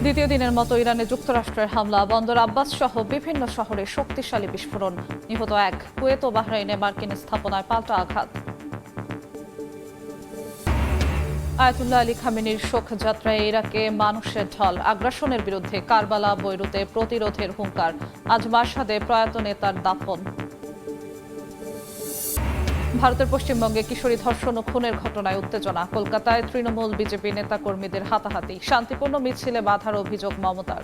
দ্বিতীয় দিনের মতো ইরানে যুক্তরাষ্ট্রের হামলা, বন্দর আব্বাস সহ বিভিন্ন শহরে শক্তিশালী বিস্ফোরণ, নিহত এক। কুয়েত ও বাহরাইনে মার্কিন স্থাপনায় পাল্টা আঘাত। আয়াতুল্লাহ আলী খামেনির শোকযাত্রায় ইরাকে মানুষের ঢল, আগ্রাসনের বিরুদ্ধে কারবালা, বৈরুতে প্রতিরোধের হুঙ্কার। আজ মাশহাদে প্রয়াত নেতার দাফন। ভারতের পশ্চিমবঙ্গে কিশোরী ধর্ষণ ও খুনের ঘটনায় উত্তেজনা, কলকাতায় তৃণমূল বিজেপি নেতাকর্মীদের হাতাহাতি, শান্তিপূর্ণ মিছিলে বাধার অভিযোগ মমতার।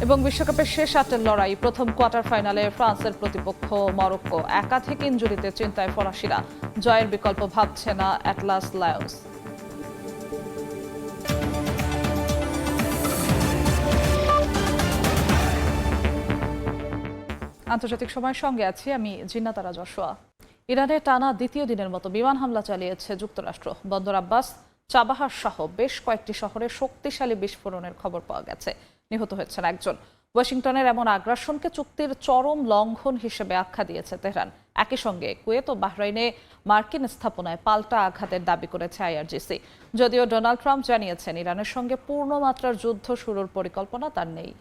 এবং বিশ্বকাপের শেষ আটের লড়াই, প্রথম কোয়ার্টার ফাইনালে ফ্রান্সের প্রতিপক্ষ মরক্কো, একাধিক ইনজুরিতে চিন্তায় ফরাসিরা, জয়ের বিকল্প ভাবছে না অ্যাটলাস লায়ন্স। আন্তর্জাতিক সময়ের সঙ্গে আছি আমি জিন্নাতারা যশোয়া। ইরানে টানা দ্বিতীয় দিনের মতো বিমান হামলা চালিয়েছে যুক্তরাষ্ট্র। বন্দর আব্বাস, চাবাহার সহ বেশ কয়েকটি শহরে শক্তিশালী বিস্ফোরণের খবর পাওয়া গেছে। নিহত হয়েছেন একজন। ওয়াশিংটনের এমন আগ্রাসনকে চুক্তির চরম লঙ্ঘন হিসেবে আখ্যা দিয়েছে তেহরান। একই সঙ্গে কুয়েত ও বাহরাইনে মার্কিন স্থাপনায় পাল্টা আঘাতের দাবি করেছে আইআরজিসি। যদিও ডোনাল্ড ট্রাম্প জানিয়েছেন ইরানের সঙ্গে পূর্ণমাত্রার যুদ্ধ শুরুর পরিকল্পনা তার নেই।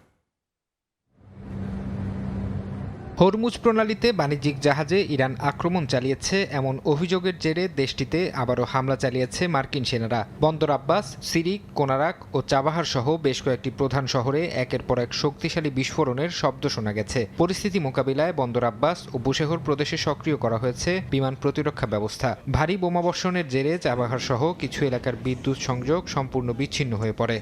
হরমুজ প্রণালীতে বাণিজ্যিক জাহাজে ইরান আক্রমণ চালিয়েছে এমন অভিযোগের জেরে দেশটিতে আবারও হামলা চালিয়েছে মার্কিন সেনারা। বন্দর আব্বাস, সিরিক, কোনারাক ও চাবাহার সহ বেশ কয়েকটি প্রধান শহরে একের পর এক শক্তিশালী বিস্ফোরণের শব্দ শোনা গেছে। পরিস্থিতি মোকাবিলায় বন্দর আব্বাস ও বুশেহর প্রদেশে সক্রিয় করা হয়েছে বিমান প্রতিরক্ষা ব্যবস্থা। ভারী বোমাবর্ষণের জেরে চাবাহার সহ কিছু এলাকার বিদ্যুৎ সংযোগ সম্পূর্ণ বিচ্ছিন্ন হয়ে পড়ে।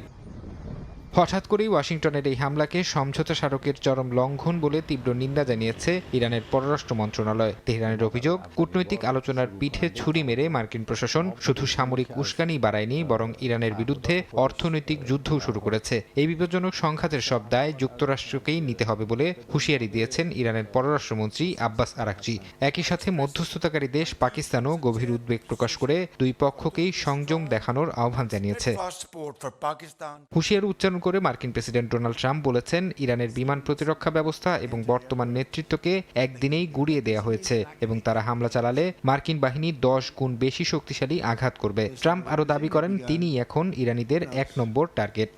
হঠাৎ করেই ওয়াশিংটনের এই হামলাকে সমঝোতা স্মারকের চরম লঙ্ঘন বলে তীব্র নিন্দা জানিয়েছে ইরানের পররাষ্ট্র মন্ত্রণালয়। তেহরানের অভিযোগ, কূটনৈতিক আলোচনার পিঠে ছুরি মেরে মার্কিন প্রশাসন শুধু সামরিক উস্কানি বাড়ায়নি, বরং ইরানের বিরুদ্ধে অর্থনৈতিক যুদ্ধও শুরু করেছে। এই বিপজ্জনক সংঘাতের সব দায় যুক্তরাষ্ট্রকেই নিতে হবে বলে হুঁশিয়ারি দিয়েছেন ইরানের পররাষ্ট্রমন্ত্রী আব্বাস আরাকচি। একই সাথে মধ্যস্থতাকারী দেশ পাকিস্তানও গভীর উদ্বেগ প্রকাশ করে দুই পক্ষকেই সংযম দেখানোর আহ্বান জানিয়েছে। হুঁশিয়ারি উচ্চারণ করে মার্কিন প্রেসিডেন্ট ডোনাল্ড ট্রাম্প বলেছেন, ইরানের বিমান প্রতিরক্ষা ব্যবস্থা এবং বর্তমান নেতৃত্বকে একদিনেই গুড়িয়ে দেয়া হয়েছে এবং তারা হামলা চালালে মার্কিন বাহিনী 10 গুণ বেশি শক্তিশালী আঘাত করবে। ট্রাম্প আরও দাবি করেন তিনি এখন ইরানিদের 1 নম্বর target.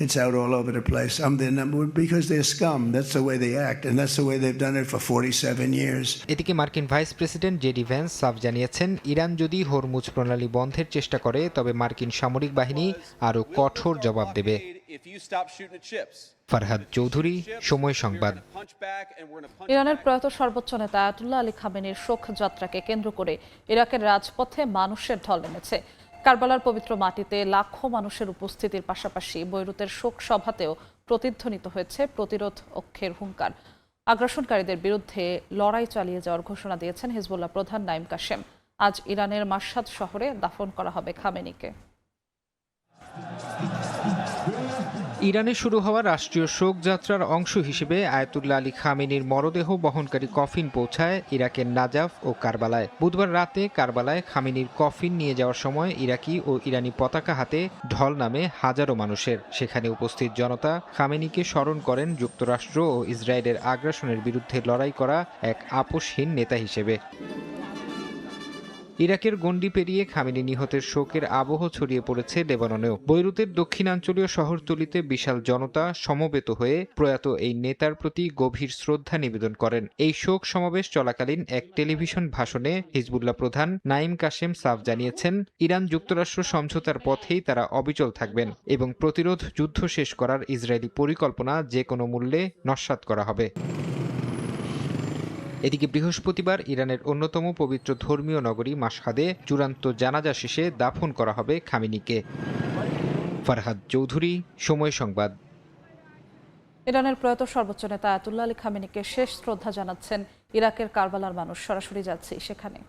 It's out all over the place. I'm their number one because they're scum. That's the way they act, and that's the way they've done it for 47 years. এদিকে মার্কিন ভাইস প্রেসিডেন্ট জেডি ভ্যান্স সাফ জানিয়েছেন, Iran যদি Hormuz প্রণালী বন্ধের চেষ্টা করে তবে মার্কিন সামরিক বাহিনী আরও কঠোর জবাব দেবে। ফারহাদ চৌধুরী, সময় সংবাদ। ইরানের প্রয়াত সর্বোচ্চ নেতা আয়াতুল্লাহ আলী খামেনির শোকযাত্রাকে কেন্দ্র করে ইরাকের রাজপথে মানুষের ঢল নেমেছে। কারবালার পবিত্র মাটিতে লাখো মানুষের উপস্থিতির পাশাপাশি বৈরুতের শোক সভাতেও প্রতিধ্বনিত হয়েছে প্রতিরোধ অক্ষের হুঙ্কার। আগ্রাসনকারীদের বিরুদ্ধে লড়াই চালিয়ে যাওয়ার ঘোষণা দিয়েছেন হিজবুল্লাহ প্রধান নাইম কাশেম। আজ ইরানের মাশহাদ শহরে দাফন করা হবে খামেনিকে। ইরানে শুরু হওয়া রাষ্ট্রীয় শোকযাত্রার অংশ হিসেবে আয়াতুল্লাহ আলী খামেনির মরদেহ বহনকারী কফিন পৌঁছায় ইরাকের নাজাফ ও কারবালায়। বুধবার রাতে কারবালায় খামেনির কফিন নিয়ে যাওয়ার সময় ইরাকি ও ইরানি পতাকা হাতে ঢল নামে হাজারো মানুষের। সেখানে উপস্থিত জনতা খামেনিকে স্মরণ করেন যুক্তরাষ্ট্র ও ইসরায়েলের আগ্রাসনের বিরুদ্ধে লড়াই করা এক আপোষহীন নেতা হিসেবে। ইরাকের গণ্ডি পেরিয়ে খামেনি নিহতের শোকের আবহ ছড়িয়ে পড়েছে লেবাননেও। বৈরুতের দক্ষিণাঞ্চলীয় শহরতলিতে বিশাল জনতা সমবেত হয়ে প্রয়াত এই নেতার প্রতি গভীর শ্রদ্ধা নিবেদন করেন। এই শোক সমাবেশ চলাকালীন এক টেলিভিশন ভাষণে হিজবুল্লাহ প্রধান নাইম কাশেম সাফ জানিয়েছেন, ইরান যুক্তরাষ্ট্র সমঝোতার পথেই তারা অবিচল থাকবেন এবং প্রতিরোধ যুদ্ধ শেষ করার ইসরায়েলি পরিকল্পনা যে কোনো মূল্যে নস্যাৎ করা হবে। এদিকে বৃহস্পতিবার ইরানের অন্যতম পবিত্র ধর্মীয় নগরী মাশহাদে চূড়ান্ত জানাজা শেষে দাফন করা হবে খামেনিকে। ফারহাদ চৌধুরী, সময় সংবাদ। ইরানের প্রয়াত সর্বোচ্চ নেতা আয়াতুল্লাহ আলী খামেনিকে শেষ শ্রদ্ধা জানাচ্ছেন ইরাকের কারবালার মানুষ। সরাসরি যাচ্ছি সেখানে।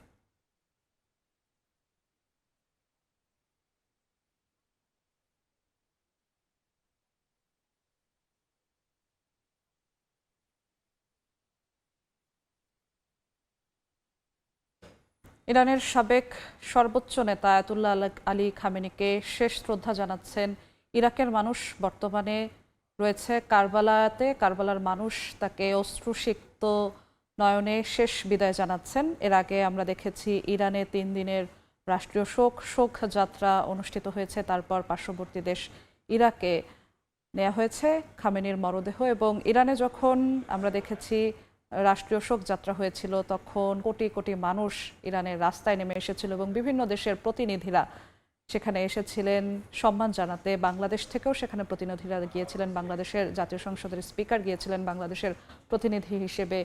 ইরানের সাবেক সর্বোচ্চ নেতা আয়াতুল্লাহ আলী খামেনিকে শেষ শ্রদ্ধা জানাচ্ছেন ইরাকের মানুষ। বর্তমানে রয়েছে কারবালাতে। কারবালার মানুষ তাকে অশ্রুসিক্ত নয়নে শেষ বিদায় জানাচ্ছেন। এর আগে আমরা দেখেছি ইরানে 3 দিনের রাষ্ট্রীয় শোকযাত্রা অনুষ্ঠিত হয়েছে। তারপর পার্শ্ববর্তী দেশ ইরাকে নেওয়া হয়েছে খামেনির মরদেহ, এবং ইরানে যখন আমরা দেখেছি রাষ্ট্রীয় শোকযাত্রা হয়েছিল তখন কোটি কোটি মানুষ ইরানের রাস্তায় নেমে এসেছিল এবং বিভিন্ন দেশের প্রতিনিধিরা সেখানে এসেছিলেন সম্মান জানাতে। বাংলাদেশ থেকেও সেখানে প্রতিনিধিরা গিয়েছিলেন, বাংলাদেশের জাতীয় সংসদের স্পিকার গিয়েছিলেন, বাংলাদেশের প্রতিনিধি হিসেবে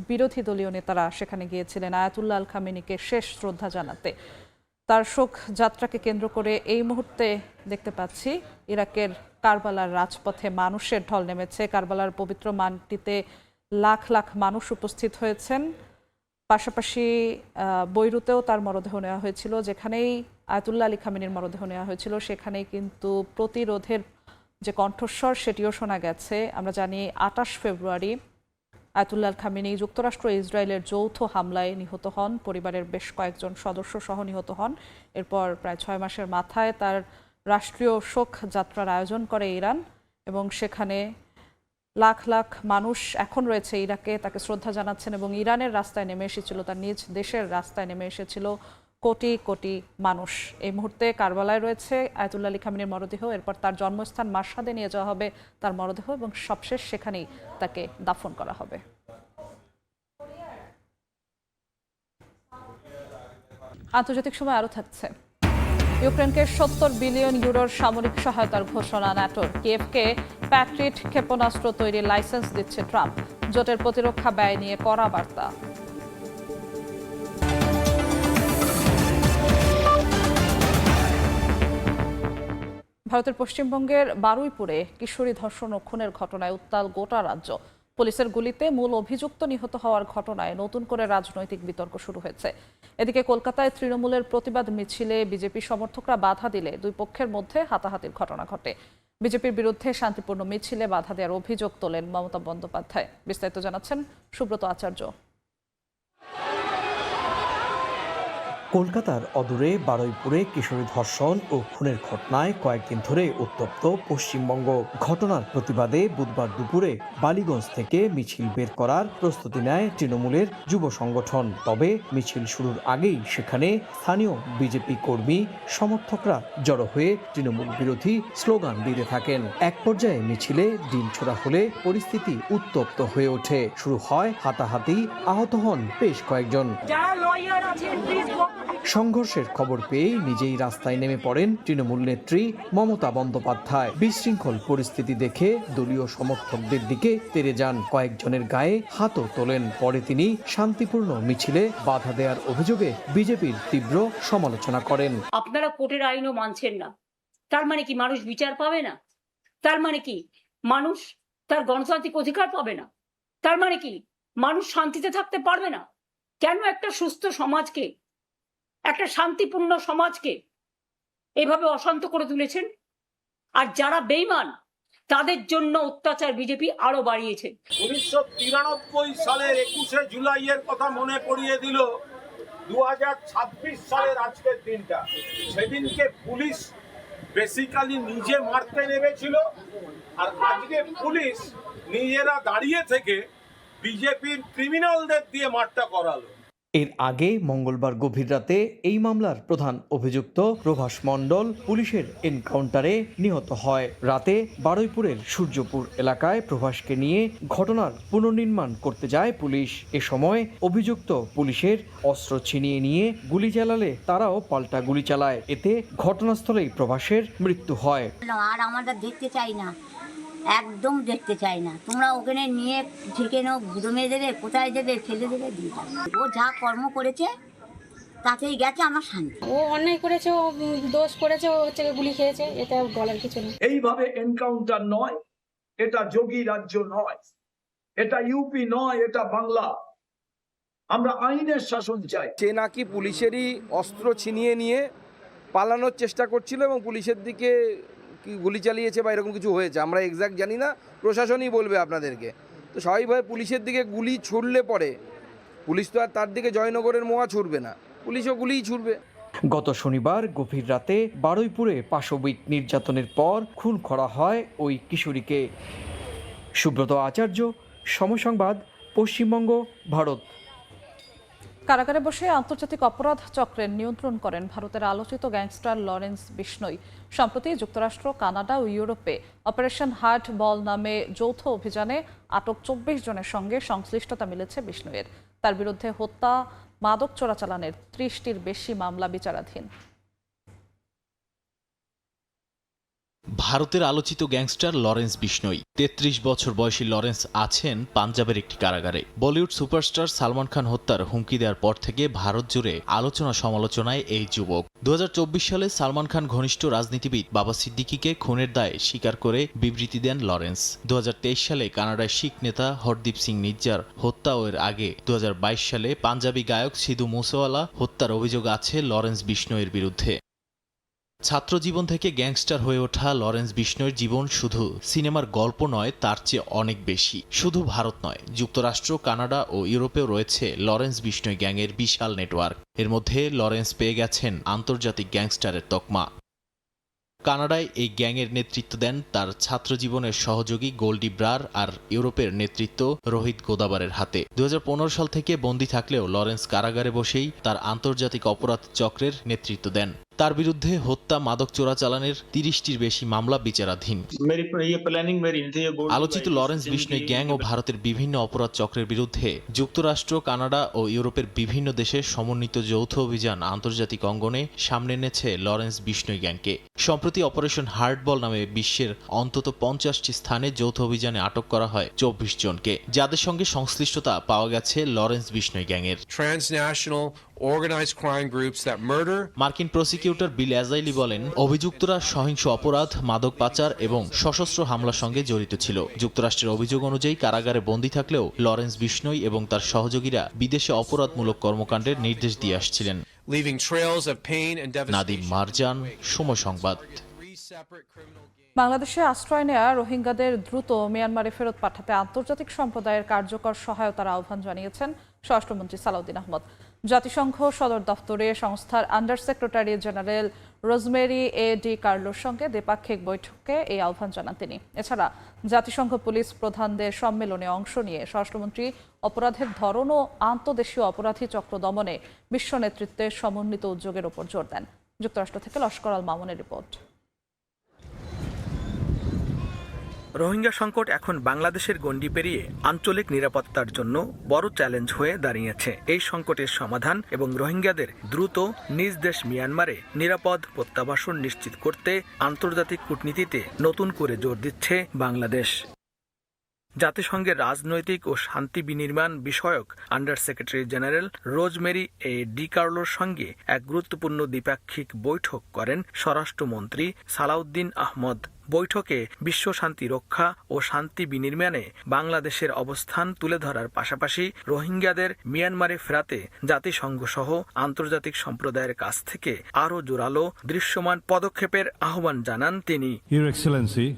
বিরোধী দলীয় নেতারা সেখানে গিয়েছিলেন আয়াতুল্লাহ আল খামেনিকে শেষ শ্রদ্ধা জানাতে। তার শোক যাত্রাকে কেন্দ্র করে এই মুহূর্তে দেখতে পাচ্ছি ইরাকের কারবালার রাজপথে মানুষের ঢল নেমেছে। কারবালার পবিত্র মাটিতে লাখ লাখ মানুষ উপস্থিত হয়েছেন। পাশাপাশি বৈরুতেও তার মরদেহ নেওয়া হয়েছিল, যেখানেই আয়াতুল্লাহ আলী খামেনির মরদেহ নেওয়া হয়েছিল সেখানেই কিন্তু প্রতিরোধের যে কণ্ঠস্বর সেটিও শোনা গেছে। আমরা জানি 28 ফেব্রুয়ারি আয়াতুল্লাহ আল খামেনি যুক্তরাষ্ট্র ইসরায়েলের যৌথ হামলায় নিহত হন, পরিবারের বেশ কয়েকজন সদস্য সহ নিহত হন। এরপর প্রায় 6 মাসের মাথায় তার রাষ্ট্রীয় শোক যাত্রার আয়োজন করে ইরান, এবং সেখানে লাখ লাখ মানুষ এখন রয়েছে ইরাকে, তাকে শ্রদ্ধা জানাচ্ছেন, এবং ইরানের রাস্তায় নেমে এসেছিল, তার নিজ দেশের রাস্তায় নেমে এসেছিল কোটি কোটি মানুষ। এই মুহূর্তে কারবালায় রয়েছে আয়াতুল্লাহ আলী খামেনির মরদেহ। এরপর তার জন্মস্থান মাশহাদে নিয়ে যাওয়া হবে তার মরদেহ, এবং সবশেষ সেখানেই তাকে দাফন করা হবে। আন্তর্জাতিক সময় আরও থাকছে। ইউক্রেনকে 70 বিলিয়ন ইউরোর সামরিক সহায়তার ঘোষণা ন্যাটোর। কিয়েভকে প্যাট্রিয়ট ক্ষেপণাস্ত্র তৈরির লাইসেন্স দিচ্ছে ট্রাম্প। জোটের প্রতিরক্ষা ব্যয় নিয়ে কড়া বার্তা। ভারতের পশ্চিমবঙ্গের বারুইপুরে কিশোরী ধর্ষণ ও খুনের ঘটনায় উত্তাল গোটা রাজ্য। পুলিশের গুলিতে মূল অভিযুক্ত নিহত হওয়ার ঘটনায় নতুন করে রাজনৈতিক বিতর্ক শুরু হয়েছে। এদিকে কলকাতায় তৃণমূলের প্রতিবাদ মিছিলে বিজেপি সমর্থকরা বাধা দিলে দুই পক্ষের মধ্যে হাতাহাতির ঘটনা ঘটে। বিজেপির বিরুদ্ধে শান্তিপূর্ণ মিছিলে বাধা দেওয়ার অভিযোগ তোলেন মমতা বন্দ্যোপাধ্যায়। বিস্তারিত জানাচ্ছেন সুব্রত আচার্য। কলকাতার অদূরে বারুইপুরে কিশোরী ধর্ষণ ও খুনের ঘটনায় কয়েকদিন ধরে উত্তপ্ত পশ্চিমবঙ্গ। ঘটনার প্রতিবাদে বুধবার দুপুরে বালিগঞ্জ থেকে মিছিল বের করার প্রস্তুতি নেয় তৃণমূলের যুব সংগঠন। তবে মিছিল শুরুর আগেই সেখানে স্থানীয় বিজেপি কর্মী সমর্থকরা জড়ো হয়ে তৃণমূল বিরোধী স্লোগান দিতে থাকেন। এক পর্যায়ে মিছিলে ডিম ছোড়া হলে পরিস্থিতি উত্তপ্ত হয়ে ওঠে। শুরু হয় হাতাহাতি, আহত হন বেশ কয়েকজন। সংঘর্ষের খবর পেয়ে নিজেই রাস্তায় নেমে পড়েন তৃণমূল নেত্রী মমতা বন্দ্যোপাধ্যায়। বিশৃঙ্খল পরিস্থিতি দেখে দলীয় সমর্থকদের দিকে তেড়ে যান, কয়েকজনের গায়ে হাতও তোলেন। পরে তিনি শান্তিপূর্ণ মিছিলে বাধা দেওয়ার অভিযোগে বিজেপির তীব্র সমালোচনা করেন। আপনারা কোর্টের আইনও মানছেন না, তার মানে কি মানুষ বিচার পাবে না? তার মানে কি মানুষ তার গণতান্ত্রিক অধিকার পাবে না? তার মানে কি মানুষ শান্তিতে থাকতে পারবে না? কেন একটা সুস্থ সমাজকে, একটা শান্তিপূর্ণ সমাজকে এভাবে অশান্ত করে তুলেছেন? আর যারা বেঈমান তাদের জন্য অত্যাচার বিজেপি আরো বাড়িয়েছে। 1993 সালের 21শে জুলাইয়ের কথা মনে করিয়ে দিল 2026 সালের আজকের দিনটা। সেদিনকে পুলিশ বেসিক্যালি নিজে মারতে নেমেছিল, আর আজকে পুলিশ নিজেরা দাঁড়িয়ে থেকে বিজেপির ক্রিমিনালদের দিয়ে মারটা করালো। এর আগে মঙ্গলবার গভীর রাতে এই মামলার প্রধান অভিযুক্ত প্রভাস মণ্ডল পুলিশের এনকাউন্টারে নিহত হয়। রাতে বারুইপুরের সূর্যপুর এলাকায় প্রভাসকে নিয়ে ঘটনার পুনর্নির্মাণ করতে যায় পুলিশ। এ সময় অভিযুক্ত পুলিশের অস্ত্র ছিনিয়ে নিয়ে গুলি চালালে তারাও পাল্টা গুলি চালায়। এতে ঘটনাস্থলেই প্রভাসের মৃত্যু হয়। আর আমরা দেখতে চাই না, একদম দেখতে চাই না। তোমরা ওখানে নিয়ে যেখানে জমে দেবে, কোথায় দেবে, ফেলে দেবে, দিয়ে ও যা কর্ম করেছে তাতেই গেছে আমার শান্তি। ও অন্যায় করেছে, ও দোষ করেছে, ও হচ্ছে গুলি খেয়েছে, এটা বলার কিছু নেই। এইভাবে এনকাউন্টার নয়, এটা যোগী রাজ্য নয়, এটা ইউপি নয়, এটা বাংলা। আমরা আইনের শাসন চাই। সে নাকি পুলিশেরই অস্ত্র ছিনিয়ে নিয়ে পালানোর চেষ্টা করছিল এবং পুলিশের দিকে গুলি চালিয়েছে বা এরকম কিছু হয়েছে, আমরা এক্স্যাক্ট জানি না, প্রশাসনই বলবে আপনাদেরকে। তো স্বাভাবিকভাবে পুলিশের দিকে গুলি ছুড়লে পরে পুলিশ তো আর তার দিকে জয়নগরের মোয়া ছুড়বে না, পুলিশও গুলিই ছুড়বে। গত শনিবার গভীর রাতে বারুইপুরে পাশবিক নির্যাতনের পর খুন করা হয় ওই কিশোরীকে। সুব্রত আচার্য, সময় সংবাদ, পশ্চিমবঙ্গ, ভারত। কারাগারে বসে আন্তর্জাতিক অপরাধ চক্রের নিয়ন্ত্রণ করেন ভারতের আলোচিত গ্যাংস্টার লরেন্স বিষ্ণোই। সম্প্রতি যুক্তরাষ্ট্র, কানাডা ও ইউরোপে অপারেশন হার্ট বল নামে যৌথ অভিযানে আটক 24 জনের সঙ্গে সংশ্লিষ্টতা মিলেছে বিষ্ণোইয়ের। তার বিরুদ্ধে হত্যা, মাদক চোরাচালানের 30টির বেশি মামলা বিচারাধীন। ভারতের আলোচিত গ্যাংস্টার লরেন্স বিষ্ণোই। 33 বছর বয়সী লরেন্স আছেন পাঞ্জাবের একটি কারাগারে। বলিউড সুপারস্টার সালমান খান হত্যার হুমকি দেওয়ার পর থেকে ভারত জুড়ে আলোচনা সমালোচনায় এই যুবক। 2024 সালে সালমান খান ঘনিষ্ঠ রাজনীতিবিদ বাবা সিদ্দিকীকে খুনের দায়ে স্বীকার করে বিবৃতি দেন লরেন্স। 2023 সালে কানাডায় শিখ নেতা হরদীপ সিং নিজ্জার হত্যা ও এর আগে 2022 সালে পাঞ্জাবি গায়ক সিধু মুসেওয়ালা হত্যার অভিযোগ আছে লরেন্স বিষ্ণোইয়ের বিরুদ্ধে। ছাত্র জীবন থেকে গ্যাংস্টার হয়ে ওঠা লরেন্স বিষ্ণোইয়ের জীবন শুধু সিনেমার গল্প নয়, তার চেয়ে অনেক বেশি। শুধু ভারত নয়, যুক্তরাষ্ট্র, কানাডা ও ইউরোপেও রয়েছে লরেন্স বিষ্ণোই গ্যাংয়ের বিশাল নেটওয়ার্ক। এর মধ্যে লরেন্স পেয়ে গেছেন আন্তর্জাতিক গ্যাংস্টারের তকমা। কানাডায় এই গ্যাংয়ের নেতৃত্ব দেন তার ছাত্র জীবনের সহযোগী গোল্ডি ব্রার, আর ইউরোপের নেতৃত্ব রোহিত গোদাবারের হাতে। 2015 সাল থেকে বন্দী থাকলেও লরেন্স কারাগারে বসেই তার আন্তর্জাতিক অপরাধ চক্রের নেতৃত্ব দেন। তার বিরুদ্ধে হত্যা, মাদক চোরাচালানের 30টির বেশি মামলা বিচারাধীন। আলোচিত লরেন্স বিষ্ণোই গ্যাং ও ভারতের বিভিন্ন অপরাধ চক্রের বিরুদ্ধে যুক্তরাষ্ট্র, কানাডা ও ইউরোপের বিভিন্ন দেশে সমন্বিত যৌথ অভিযান আন্তর্জাতিক অঙ্গনে সামনে এনেছে লরেন্স বিষ্ণোই গ্যাংকে। সম্প্রতি অপারেশন হার্ট বল নামে বিশ্বের অন্তত 50টি স্থানে যৌথ অভিযানে আটক করা হয় 24 জনকে, যাদের সঙ্গে সংশ্লিষ্টতা পাওয়া গেছে লরেন্স বিষ্ণোই গ্যাংয়ের। মার্কিন প্রসিকিউটর বিল অ্যাজাইলি বলেন, অভিযুক্তরা সহিংস অপরাধ, মাদক পাচার এবং সশস্ত্র হামলার সঙ্গে জড়িত ছিল। যুক্তরাষ্ট্রের অভিযোগ অনুযায়ী কারাগারে বন্দী থাকলেও লরেন্স বিষ্ণোই এবং তার সহযোগীরা বিদেশে অপরাধমূলক কর্মকাণ্ডের নির্দেশ দিয়ে আসছিলেন। নাদিম মারজান, সময় সংবাদ। বাংলাদেশে আশ্রয় নেওয়া রোহিঙ্গাদের দ্রুত মিয়ানমারে ফেরত পাঠাতে আন্তর্জাতিক সম্প্রদায়ের কার্যকর সহায়তার আহ্বান জানিয়েছেন স্বরাষ্ট্রমন্ত্রী সালাউদ্দিন আহমদ। জাতিসংঘ সদর দফতরে সংস্থার under secretary general Rosemary A D কার্লোর সঙ্গে দ্বিপাক্ষিক বৈঠকে এই আহ্বান জানান তিনি। এছাড়া জাতিসংঘ পুলিশ প্রধানদের সম্মেলনে অংশ নিয়ে স্বরাষ্ট্রমন্ত্রী অপরাধের ধরন ও আন্তদেশীয় অপরাধী চক্র দমনে বিশ্ব নেতৃত্বের সমন্বিত উদ্যোগের উপর জোর দেন। যুক্তরাষ্ট্র থেকে লস্কর আল মামুনের রিপোর্ট। রোহিঙ্গা সংকট এখন বাংলাদেশের গণ্ডি পেরিয়ে আঞ্চলিক নিরাপত্তার জন্য বড় চ্যালেঞ্জ হয়ে দাঁড়িয়েছে। এই সংকটের সমাধান এবং রোহিঙ্গাদের দ্রুত নিজ দেশ মিয়ানমারে নিরাপদ প্রত্যাবাসন নিশ্চিত করতে আন্তর্জাতিক কূটনীতিতে নতুন করে জোর দিচ্ছে বাংলাদেশ। জাতিসংঘের রাজনৈতিক ও শান্তি বিনির্মাণ বিষয়ক under secretary general Rosemary A D কার্লোর সঙ্গে এক গুরুত্বপূর্ণ দ্বিপাক্ষিক বৈঠক করেন স্বরাষ্ট্রমন্ত্রী সালাউদ্দিন আহমদ। বৈঠকে বিশ্ব শান্তি রক্ষা ও শান্তি বিনির্মাণে বাংলাদেশের অবস্থান তুলে ধরার পাশাপাশি রোহিঙ্গাদের মিয়ানমারে ফেরাতে জাতিসংঘ সহ আন্তর্জাতিক সম্প্রদায়ের কাছ থেকে আরও জোরালো দৃশ্যমান পদক্ষেপের আহ্বান জানান তিনি। Your Excellency,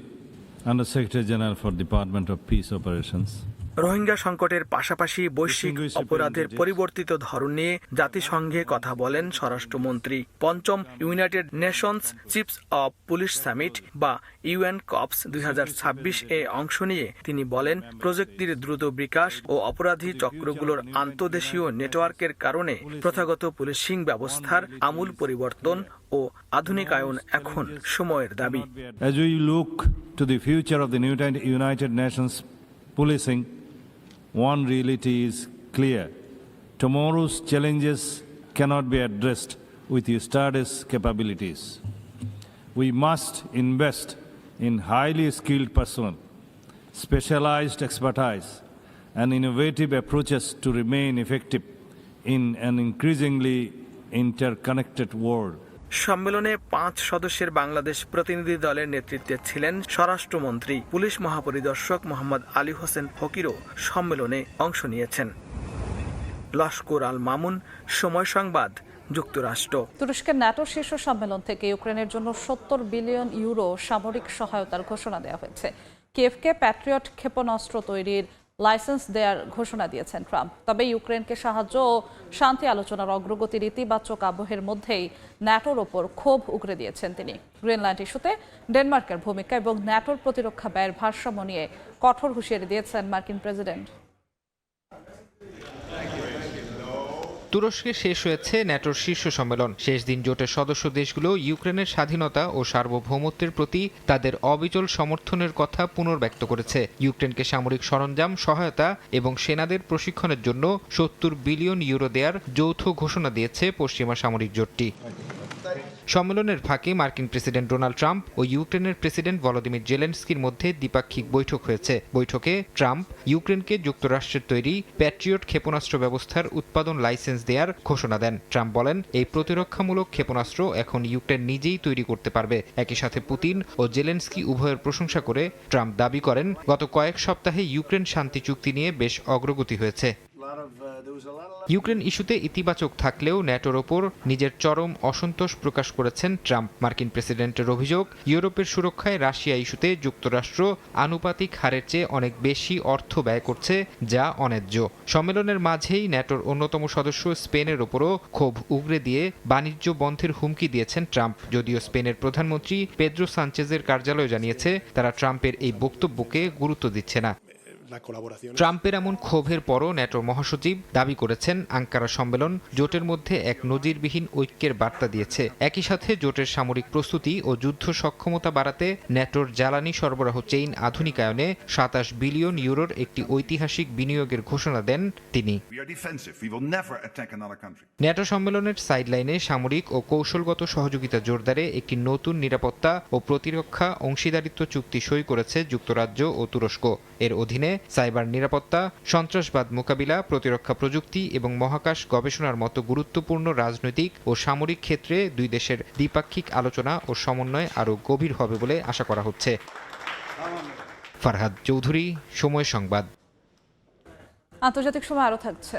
Under Secretary General for Department of Peace Operations. Rohingya সংকটের পাশাপাশি বৈশ্বিক অপরাধের পরিবর্তিত ধরন নিয়ে জাতিসংঘে কথা বলেন স্বরাষ্ট্রমন্ত্রী। পঞ্চম United Nations chiefs of police summit বা ইউএন কপস 2026 এ অংশ নিয়ে তিনি বলেন, প্রযুক্তির দ্রুত বিকাশ ও অপরাধী চক্রগুলোর আন্তদেশীয় নেটওয়ার্কের কারণে প্রথাগত পুলিশিং ব্যবস্থার আমূল পরিবর্তন ও আধুনিকায়ন এখন সময়ের দাবি। As we look to the future of the United Nations policing, one reality is clear. Tomorrow's challenges cannot be addressed with yesterday's capabilities. We must invest in highly skilled personnel, specialized expertise, and innovative approaches to remain effective in an increasingly interconnected world. সম্মেলনে 5 সদস্যের বাংলাদেশ প্রতিনিধি দলের নেতৃত্বে ছিলেন স্বরাষ্ট্রমন্ত্রী। Police মহাপরিদর্শক Mohammad Ali Hossain ফকিরও সম্মেলনে অংশ নিয়েছেন। লস্কর আল মামুন, সময় সংবাদ, যুক্তরাষ্ট্র। তুরস্কের ন্যাটো শীর্ষ সম্মেলন থেকে ইউক্রেনের জন্য 70 বিলিয়ন ইউরো সামরিক সহায়তার ঘোষণা দেওয়া হয়েছে। কিয়েভকে প্যাট্রিয়ট ক্ষেপণাস্ত্র তৈরির লাইসেন্স দেওয়ার ঘোষণা দিয়েছেন ট্রাম্প। তবে ইউক্রেনকে সাহায্য ও শান্তি আলোচনার অগ্রগতির ইতিবাচক আবহের মধ্যেই ন্যাটোর ওপর ক্ষোভ উগরে দিয়েছেন তিনি। গ্রিনল্যান্ড ইস্যুতে ডেনমার্কের ভূমিকা এবং ন্যাটোর প্রতিরক্ষা ব্যয়ের ভারসাম্য নিয়ে কঠোর হুঁশিয়ারি দিয়েছেন মার্কিন প্রেসিডেন্ট। তুরস্কে শেষ হয়েছে ন্যাটোর শীর্ষ সম্মেলন। শেষ দিন জোটের সদস্য দেশগুলো ইউক্রেনের স্বাধীনতা ও সার্বভৌমত্বের প্রতি তাদের অবিচল সমর্থনের কথা পুনর্ব্যক্ত করেছে। ইউক্রেনকে সামরিক সরঞ্জাম, সহায়তা এবং সেনাদের প্রশিক্ষণের জন্য 70 বিলিয়ন ইউরো দেয়ার যৌথ ঘোষণা দিয়েছে পশ্চিমা সামরিক জোটটি। সম্মেলনের ফাঁকে মার্কিন প্রেসিডেন্ট ডোনাল্ড ট্রাম্প ও ইউক্রেনের প্রেসিডেন্ট ভলোদিমির জেলেনস্কির মধ্যে দ্বিপাক্ষিক বৈঠক হয়েছে। বৈঠকে ট্রাম্প ইউক্রেনকে যুক্তরাষ্ট্রের তৈরি প্যাট্রিয়ট ক্ষেপণাস্ত্র ব্যবস্থার উৎপাদন লাইসেন্স দেওয়ার ঘোষণা দেন। ট্রাম্প বলেন, এই প্রতিরক্ষামূলক ক্ষেপণাস্ত্র এখন ইউক্রেন নিজেই তৈরি করতে পারবে। একই সাথে পুতিন ও জেলেনস্কি উভয়ের প্রশংসা করে ট্রাম্প দাবি করেন, গত কয়েক সপ্তাহে ইউক্রেন শান্তি চুক্তি নিয়ে বেশ অগ্রগতি হয়েছে। ইউক্রেন ইস্যুতে ইতিবাচক থাকলেও ন্যাটোর ওপর নিজের চরম অসন্তোষ প্রকাশ করেছেন ট্রাম্প। মার্কিন প্রেসিডেন্টের অভিযোগ, ইউরোপের সুরক্ষায় রাশিয়া ইস্যুতে যুক্তরাষ্ট্র আনুপাতিক হারের চেয়ে অনেক বেশি অর্থ ব্যয় করছে, যা অন্যায্য। সম্মেলনের মাঝেই ন্যাটোর অন্যতম সদস্য স্পেনের ওপরও ক্ষোভ উগরে দিয়ে বাণিজ্য বন্ধের হুমকি দিয়েছেন ট্রাম্প। যদিও স্পেনের প্রধানমন্ত্রী পেদ্রো সানচেজের কার্যালয় জানিয়েছে, তারা ট্রাম্পের এই বক্তব্যকে গুরুত্ব দিচ্ছে না। ট্রাম্পের এমন ক্ষোভের পরও ন্যাটোর মহাসচিব দাবি করেছেন, আঙ্কারা সম্মেলন জোটের মধ্যে এক নজিরবিহীন ঐক্যের বার্তা দিয়েছে। একই সাথে জোটের সামরিক প্রস্তুতি ও যুদ্ধ সক্ষমতা বাড়াতে ন্যাটোর জ্বালানি সরবরাহ চেইন আধুনিকায়নে 27 বিলিয়ন ইউরোর একটি ঐতিহাসিক বিনিয়োগের ঘোষণা দেন তিনি। ন্যাটো সম্মেলনের সাইডলাইনে সামরিক ও কৌশলগত সহযোগিতা জোরদারে একটি নতুন নিরাপত্তা ও প্রতিরক্ষা অংশীদারিত্ব চুক্তি সই করেছে যুক্তরাজ্য ও তুরস্ক। এর অধীনে সাইবার নিরাপত্তা, সন্ত্রাসবাদ মোকাবিলা, প্রতিরক্ষা প্রযুক্তি এবং মহাকাশ গবেষণার মতো গুরুত্বপূর্ণ রাজনৈতিক ও সামরিক ক্ষেত্রে দুই দেশের দ্বিপাক্ষিক আলোচনা ও সমন্বয় আরও গভীর হবে বলে আশা করা হচ্ছে। ফারহাদ চৌধুরী, সময় সংবাদ। আন্তর্জাতিক সময় আরও থাকছে।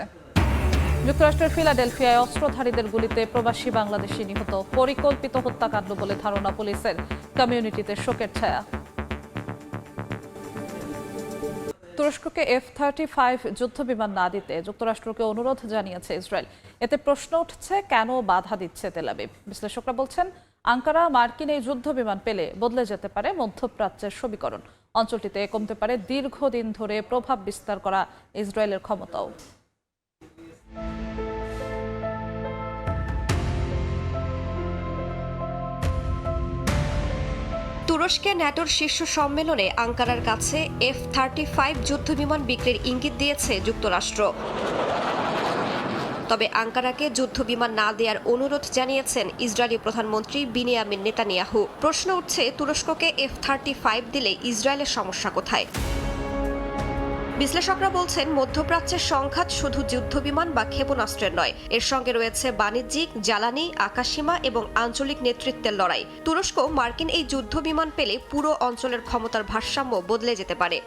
যুক্তরাষ্ট্রের ফিলাডেলফিয়ায় অস্ত্রধারীদের গুলিতে প্রবাসী বাংলাদেশি নিহত, পরিকল্পিত হত্যাকাণ্ড বলে ধারণা পুলিশের। কমিউনিটিতে শোকের ছায়া। তুরস্ককে F-35 যুদ্ধবিমান না দিতে যুক্তরাষ্ট্রকে অনুরোধ জানিয়েছে ইসরায়েল। এতে প্রশ্ন উঠছে, কেন বাধা দিচ্ছে তেল আবিব? বিশ্লেষকরা বলছেন, আঙ্কারা মার্কিন এই যুদ্ধবিমান পেলে বদলে যেতে পারে মধ্যপ্রাচ্যের সমীকরণ। অঞ্চলটিতে কমতে পারে দীর্ঘদিন ধরে প্রভাব বিস্তার করা ইসরায়েলের ক্ষমতাও। তুরস্কে ন্যাটোর শীর্ষ সম্মেলনে আঙ্কারার কাছে F-35 যুদ্ধবিমান বিক্রির ইঙ্গিত দিয়েছে যুক্তরাষ্ট্র। তবে আঙ্কারাকে যুদ্ধবিমান না দেওয়ার অনুরোধ জানিয়েছেন ইসরায়েলি প্রধানমন্ত্রী বিনিয়ামিন নেতানিয়াহু। প্রশ্ন উঠছে, তুরস্ককে F-35 দিলে ইসরায়েলের সমস্যা কোথায়? বিশ্লেষকরা বলছেন, মধ্যপ্রাচ্যের সংঘাত শুধু যুদ্ধবিমান বা ক্ষেপণাস্ত্রের নয়, এর সঙ্গে রয়েছে বাণিজ্যিক, জ্বালানি, আকাশসীমা এবং আঞ্চলিক নেতৃত্বের লড়াই। তুরস্ক মার্কিন এই যুদ্ধবিমান পেলে পুরো অঞ্চলের ক্ষমতার ভারসাম্য বদলে যেতে পারে।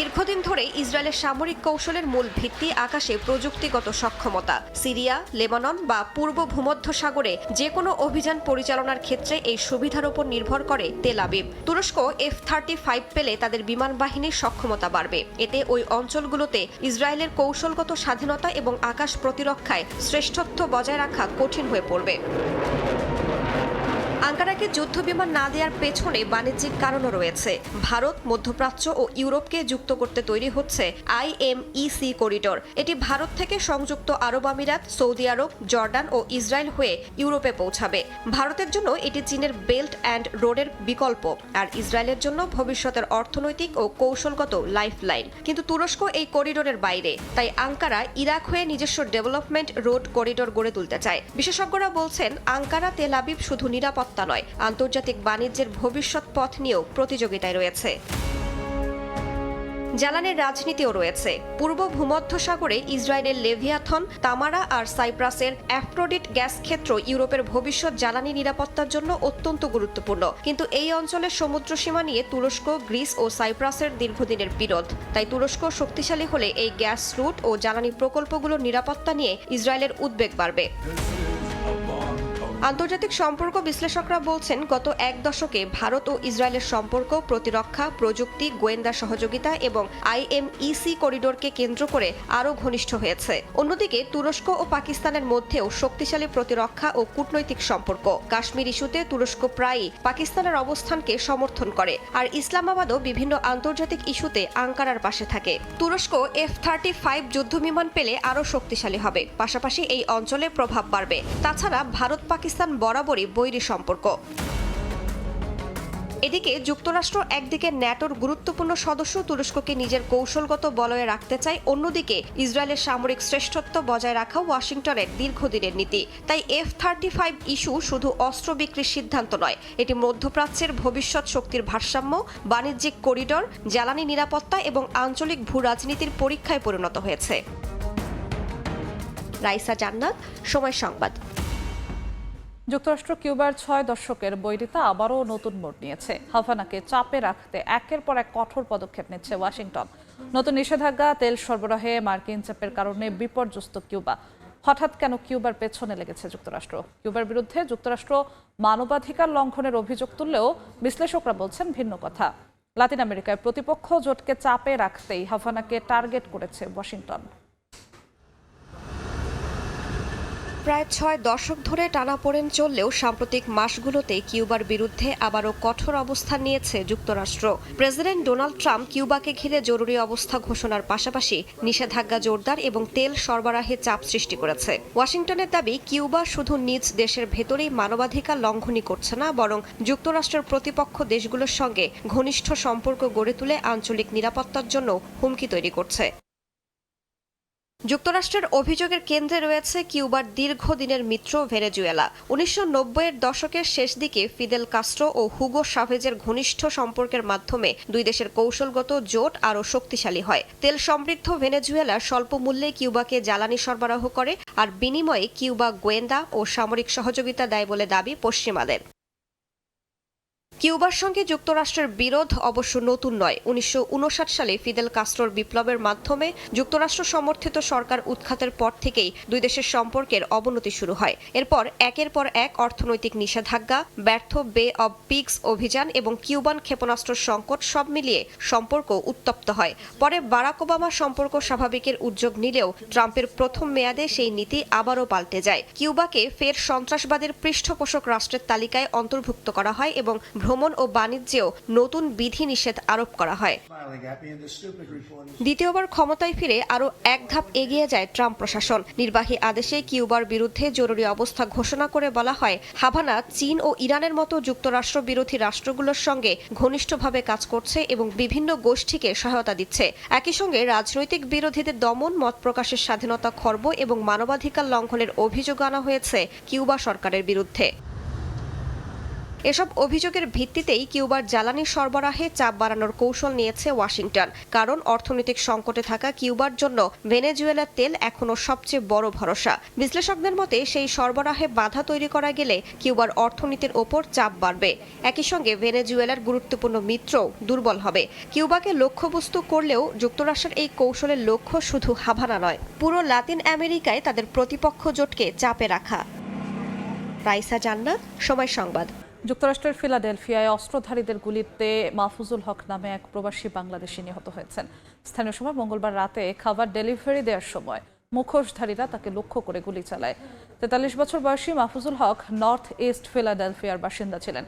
দীর্ঘদিন ধরে ইসরায়েলের সামরিক কৌশলের মূল ভিত্তি আকাশে প্রযুক্তিগত সক্ষমতা। সিরিয়া, লেবানন বা পূর্ব ভূমধ্যসাগরে যে কোনো অভিযান পরিচালনার ক্ষেত্রে এই সুবিধার উপর নির্ভর করে তেল আবিব। তুরস্ক F-35 পেলে তাদের বিমান বাহিনীর সক্ষমতা বাড়বে। এতে ওই অঞ্চলগুলোতে ইসরায়েলের কৌশলগত স্বাধীনতা এবং আকাশ প্রতিরক্ষায় শ্রেষ্ঠত্ব বজায় রাখা কঠিন হয়ে পড়বে। আঙ্কারাকে যুদ্ধবিমান না দেওয়ার পেছনে বাণিজ্যিক কারণও রয়েছে। ভারত, মধ্যপ্রাচ্য ও ইউরোপকে যুক্ত করতে তৈরি হচ্ছে IMEC করিডোর। এটি ভারত থেকে সংযুক্ত আরব আমিরাত, সৌদি আরব, জর্ডান ও ইসরায়েল হয়ে ইউরোপে পৌঁছাবে। ভারতের জন্য এটি চীনের বেল্ট অ্যান্ড রোডের বিকল্প, আর ইসরায়েলের জন্য ভবিষ্যতের অর্থনৈতিক ও কৌশলগত লাইফলাইন। কিন্তু তুরস্ক এই করিডোরের বাইরে, তাই আঙ্কারা ইরাক হয়ে নিজস্ব ডেভেলপমেন্ট রোড করিডোর গড়ে তুলতে চায়। বিশেষজ্ঞরা বলছেন, আঙ্কারা তেল আবিব শুধু নিরাপত্তা নয়, আন্তর্জাতিক বাণিজ্যের ভবিষ্যৎ পথ নিয়েও প্রতিযোগিতায় রয়েছে। জ্বালানির রাজনীতিও রয়েছে। পূর্ব ভূমধ্যসাগরে ইসরায়েলের লেভিয়াথন, তামারা আর সাইপ্রাসের অ্যাফ্রোডিট গ্যাস ক্ষেত্র ইউরোপের ভবিষ্যৎ জ্বালানি নিরাপত্তার জন্য অত্যন্ত গুরুত্বপূর্ণ। কিন্তু এই অঞ্চলের সমুদ্রসীমা নিয়ে তুরস্ক, গ্রিস ও সাইপ্রাসের দীর্ঘদিনের বিরোধ। তাই তুরস্ক শক্তিশালী হলে এই গ্যাস রুট ও জ্বালানি প্রকল্পগুলোর নিরাপত্তা নিয়ে ইসরায়েলের উদ্বেগ বাড়বে। আন্তর্জাতিক সম্পর্ক বিশ্লেষকরা বলছেন গত এক দশকে ভারত ও ইসরায়েলের সম্পর্ক প্রতিরক্ষা, প্রযুক্তি, গোয়েন্দা সহযোগিতা এবং IMEC করিডোরকে কেন্দ্র করে আরও ঘনিষ্ঠ হয়েছে। অন্যদিকে তুরস্ক ও পাকিস্তানের মধ্যেও শক্তিশালী প্রতিরক্ষা ও কূটনৈতিক সম্পর্ক। কাশ্মীর ইস্যুতে তুরস্ক প্রায়ই পাকিস্তানের অবস্থানকে সমর্থন করে, আর ইসলামাবাদও বিভিন্ন আন্তর্জাতিক ইস্যুতে আঙ্কারার পাশে থাকে। তুরস্ক F-35 যুদ্ধবিমান পেলে আরও শক্তিশালী হবে, পাশাপাশি এই অঞ্চলে প্রভাব বাড়বে। তাছাড়া ভারত পাকিস্তান বরাবরই বৈরী সম্পর্ক। এদিকে যুক্তরাষ্ট্র একদিকে ন্যাটোর গুরুত্বপূর্ণ সদস্য তুরস্ককে নিজের কৌশলগত বলয়ে রাখতে চায়, অন্যদিকে ইসরায়েলের সামরিক শ্রেষ্ঠত্ব বজায় রাখা ওয়াশিংটনের দীর্ঘদিনের নীতি। তাই F-35 ইস্যু শুধু অস্ত্র বিক্রির সিদ্ধান্ত নয়, এটি মধ্যপ্রাচ্যের ভবিষ্যৎ শক্তির ভারসাম্য, বাণিজ্যিক করিডোর, জ্বালানি নিরাপত্তা এবং আঞ্চলিক ভূ রাজনীতির পরীক্ষায় পরিণত হয়েছে। রাইসা জান্নাত, সময় সংবাদ। যুক্তরাষ্ট্র কিউবার 6 দশকের বৈরিতা আবারও নতুন মোড় নিয়েছে। হাভানাকে চাপে রাখতে একের পর এক কঠোর পদক্ষেপ নিচ্ছে ওয়াশিংটন। নতুন নিষেধাজ্ঞা, তেল সরবরাহে মার্কিন চাপের কারণে বিপর্যস্ত কিউবা। হঠাৎ কেন কিউবার পেছনে লেগেছে যুক্তরাষ্ট্র? কিউবার বিরুদ্ধে যুক্তরাষ্ট্র মানবাধিকার লঙ্ঘনের অভিযোগ তুললেও বিশ্লেষকরা বলছেন ভিন্ন কথা। লাতিন আমেরিকায় প্রতিপক্ষ জোটকে চাপে রাখতেই হাভানাকে টার্গেট করেছে ওয়াশিংটন। প্রায় 6 দশক ধরে টানাপোড়েন চললেও সাম্প্রতিক মাসগুলোতে কিউবার বিরুদ্ধে আবারও কঠোর অবস্থান নিয়েছে যুক্তরাষ্ট্র। প্রেসিডেন্ট ডোনাল্ড ট্রাম্প কিউবাকে ঘিরে জরুরি অবস্থা ঘোষণার পাশাপাশি নিষেধাজ্ঞা জোরদার এবং তেল সরবরাহে চাপ সৃষ্টি করেছে। ওয়াশিংটনের দাবি, কিউবা শুধু নিজ দেশের ভেতরেই মানবাধিকার লঙ্ঘনই করছে না, বরং যুক্তরাষ্ট্রের প্রতিপক্ষ দেশগুলোর সঙ্গে ঘনিষ্ঠ সম্পর্ক গড়ে তুলে আঞ্চলিক নিরাপত্তার জন্য হুমকি তৈরি করছে। যুক্তরাষ্ট্রের অভিযোগের কেন্দ্রে রয়েছে কিউবার দীর্ঘদিনের মিত্র ভেনেজুয়েলা। 1990-এর দশকের শেষ দিকে ফিদেল কাস্ট্রো ও হুগো শাভেজের ঘনিষ্ঠ সম্পর্কের মাধ্যমে দুই দেশের কৌশলগত জোট আরও শক্তিশালী হয়। তেল সমৃদ্ধ ভেনেজুয়েলা স্বল্প মূল্যে কিউবাকে জ্বালানি সরবরাহ করে, আর বিনিময়ে কিউবা গোয়েন্দা ও সামরিক সহযোগিতা দেয় বলে দাবি পশ্চিমাদের। কিউবার সঙ্গে যুক্তরাষ্ট্রের বিরোধ অবশ্য নতুন নয়। 1959 সালে ফিদেল কাস্ট্রোর বিপ্লবের মাধ্যমে যুক্তরাষ্ট্র সমর্থিত সরকার উৎখাতের পর থেকেই দুই দেশের সম্পর্কের অবনতি শুরু হয়। এরপর একের পর এক অর্থনৈতিক নিষেধাজ্ঞা, ব্যর্থ বে অব পিগস অভিযান এবং কিউবান ক্ষেপণাস্ত্র সংকট সব মিলিয়ে সম্পর্ক উত্তপ্ত হয়। পরে বারাক ওবামা সম্পর্ক স্বাভাবিকের উদ্যোগ নিলেও ট্রাম্পের প্রথম মেয়াদে সেই নীতি আবারও পাল্টে যায়। কিউবাকে ফের সন্ত্রাসবাদের পৃষ্ঠপোষক রাষ্ট্রের তালিকায় অন্তর্ভুক্ত করা হয় এবং ভ্রমণ ও বাণিজ্যেও নতুন বিধিনিষেধ আরোপ করা হয়। দ্বিতীয়বার ক্ষমতায় ফিরে আরও এক ধাপ এগিয়ে যায় ট্রাম্প প্রশাসন। নির্বাহী আদেশে কিউবার বিরুদ্ধে জরুরি অবস্থা ঘোষণা করে বলা হয়, হাভানা চীন ও ইরানের মতো যুক্তরাষ্ট্র বিরোধী রাষ্ট্রগুলোর সঙ্গে ঘনিষ্ঠভাবে কাজ করছে এবং বিভিন্ন গোষ্ঠীকে সহায়তা দিচ্ছে। একই সঙ্গে রাজনৈতিক বিরোধীদের দমন, মত প্রকাশের স্বাধীনতা খর্ব এবং মানবাধিকার লঙ্ঘনের অভিযোগ আনা হয়েছে কিউবা সরকারের বিরুদ্ধে। এসব অভিযোগের ভিত্তিতেই কিউবার জ্বালানি সরবরাহে চাপ বাড়ানোর কৌশল নিয়েছে ওয়াশিংটন। কারণ অর্থনৈতিক সংকটে থাকা কিউবার জন্য ভেনেজুয়েলার তেল এখনও সবচেয়ে বড় ভরসা। বিশ্লেষকদের মতে সেই সরবরাহে বাধা তৈরি করা গেলে কিউবার অর্থনীতির ওপর চাপ বাড়বে। একই সঙ্গে ভেনেজুয়েলার গুরুত্বপূর্ণ মিত্র দুর্বল হবে। কিউবাকে লক্ষ্যবস্তু করলেও যুক্তরাষ্ট্রের এই কৌশলের লক্ষ্য শুধু হাভানা নয়, পুরো লাতিন আমেরিকায় তাদের প্রতিপক্ষ জোটকে চাপে রাখা। রাইসা জান্নাত, সময় সংবাদ। যুক্তরাষ্ট্রের ফিলাডেলফিয়ায় অস্ত্রধারীদের গুলিতে মাহফুজুল হক নামে এক প্রবাসী বাংলাদেশি নিহত হয়েছেন। স্থানীয় সময় মঙ্গলবার রাতে খাবার ডেলিভারি দেওয়ার সময় মুখোশধারীরা তাকে লক্ষ্য করে গুলি চালায়। 43 বছর বয়সী মাহফুজুল হক নর্থ ইস্ট ফিলাডেলফিয়ার বাসিন্দা ছিলেন।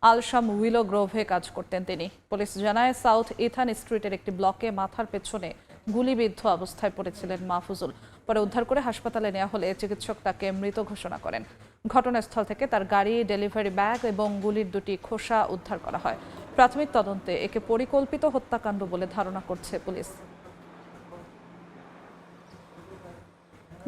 আলশাম উইলো গ্রোভে কাজ করতেন তিনি। পুলিশ জানায়, সাউথ ইথান স্ট্রিটের একটি ব্লকে মাথার পেছনে গুলিবিদ্ধ অবস্থায় পড়েছিলেন মাহফুজুল। পরে উদ্ধার করে হাসপাতালে নেওয়া হলে চিকিৎসক তাকে মৃত ঘোষণা করেন। ঘটনাস্থল থেকে তার গাড়ি, ডেলিভারি ব্যাগ এবং গুলির দুটি খোসা উদ্ধার করা হয়। প্রাথমিক তদন্তে একে পরিকল্পিত হত্যাকাণ্ড বলে ধারণা করছে পুলিশ।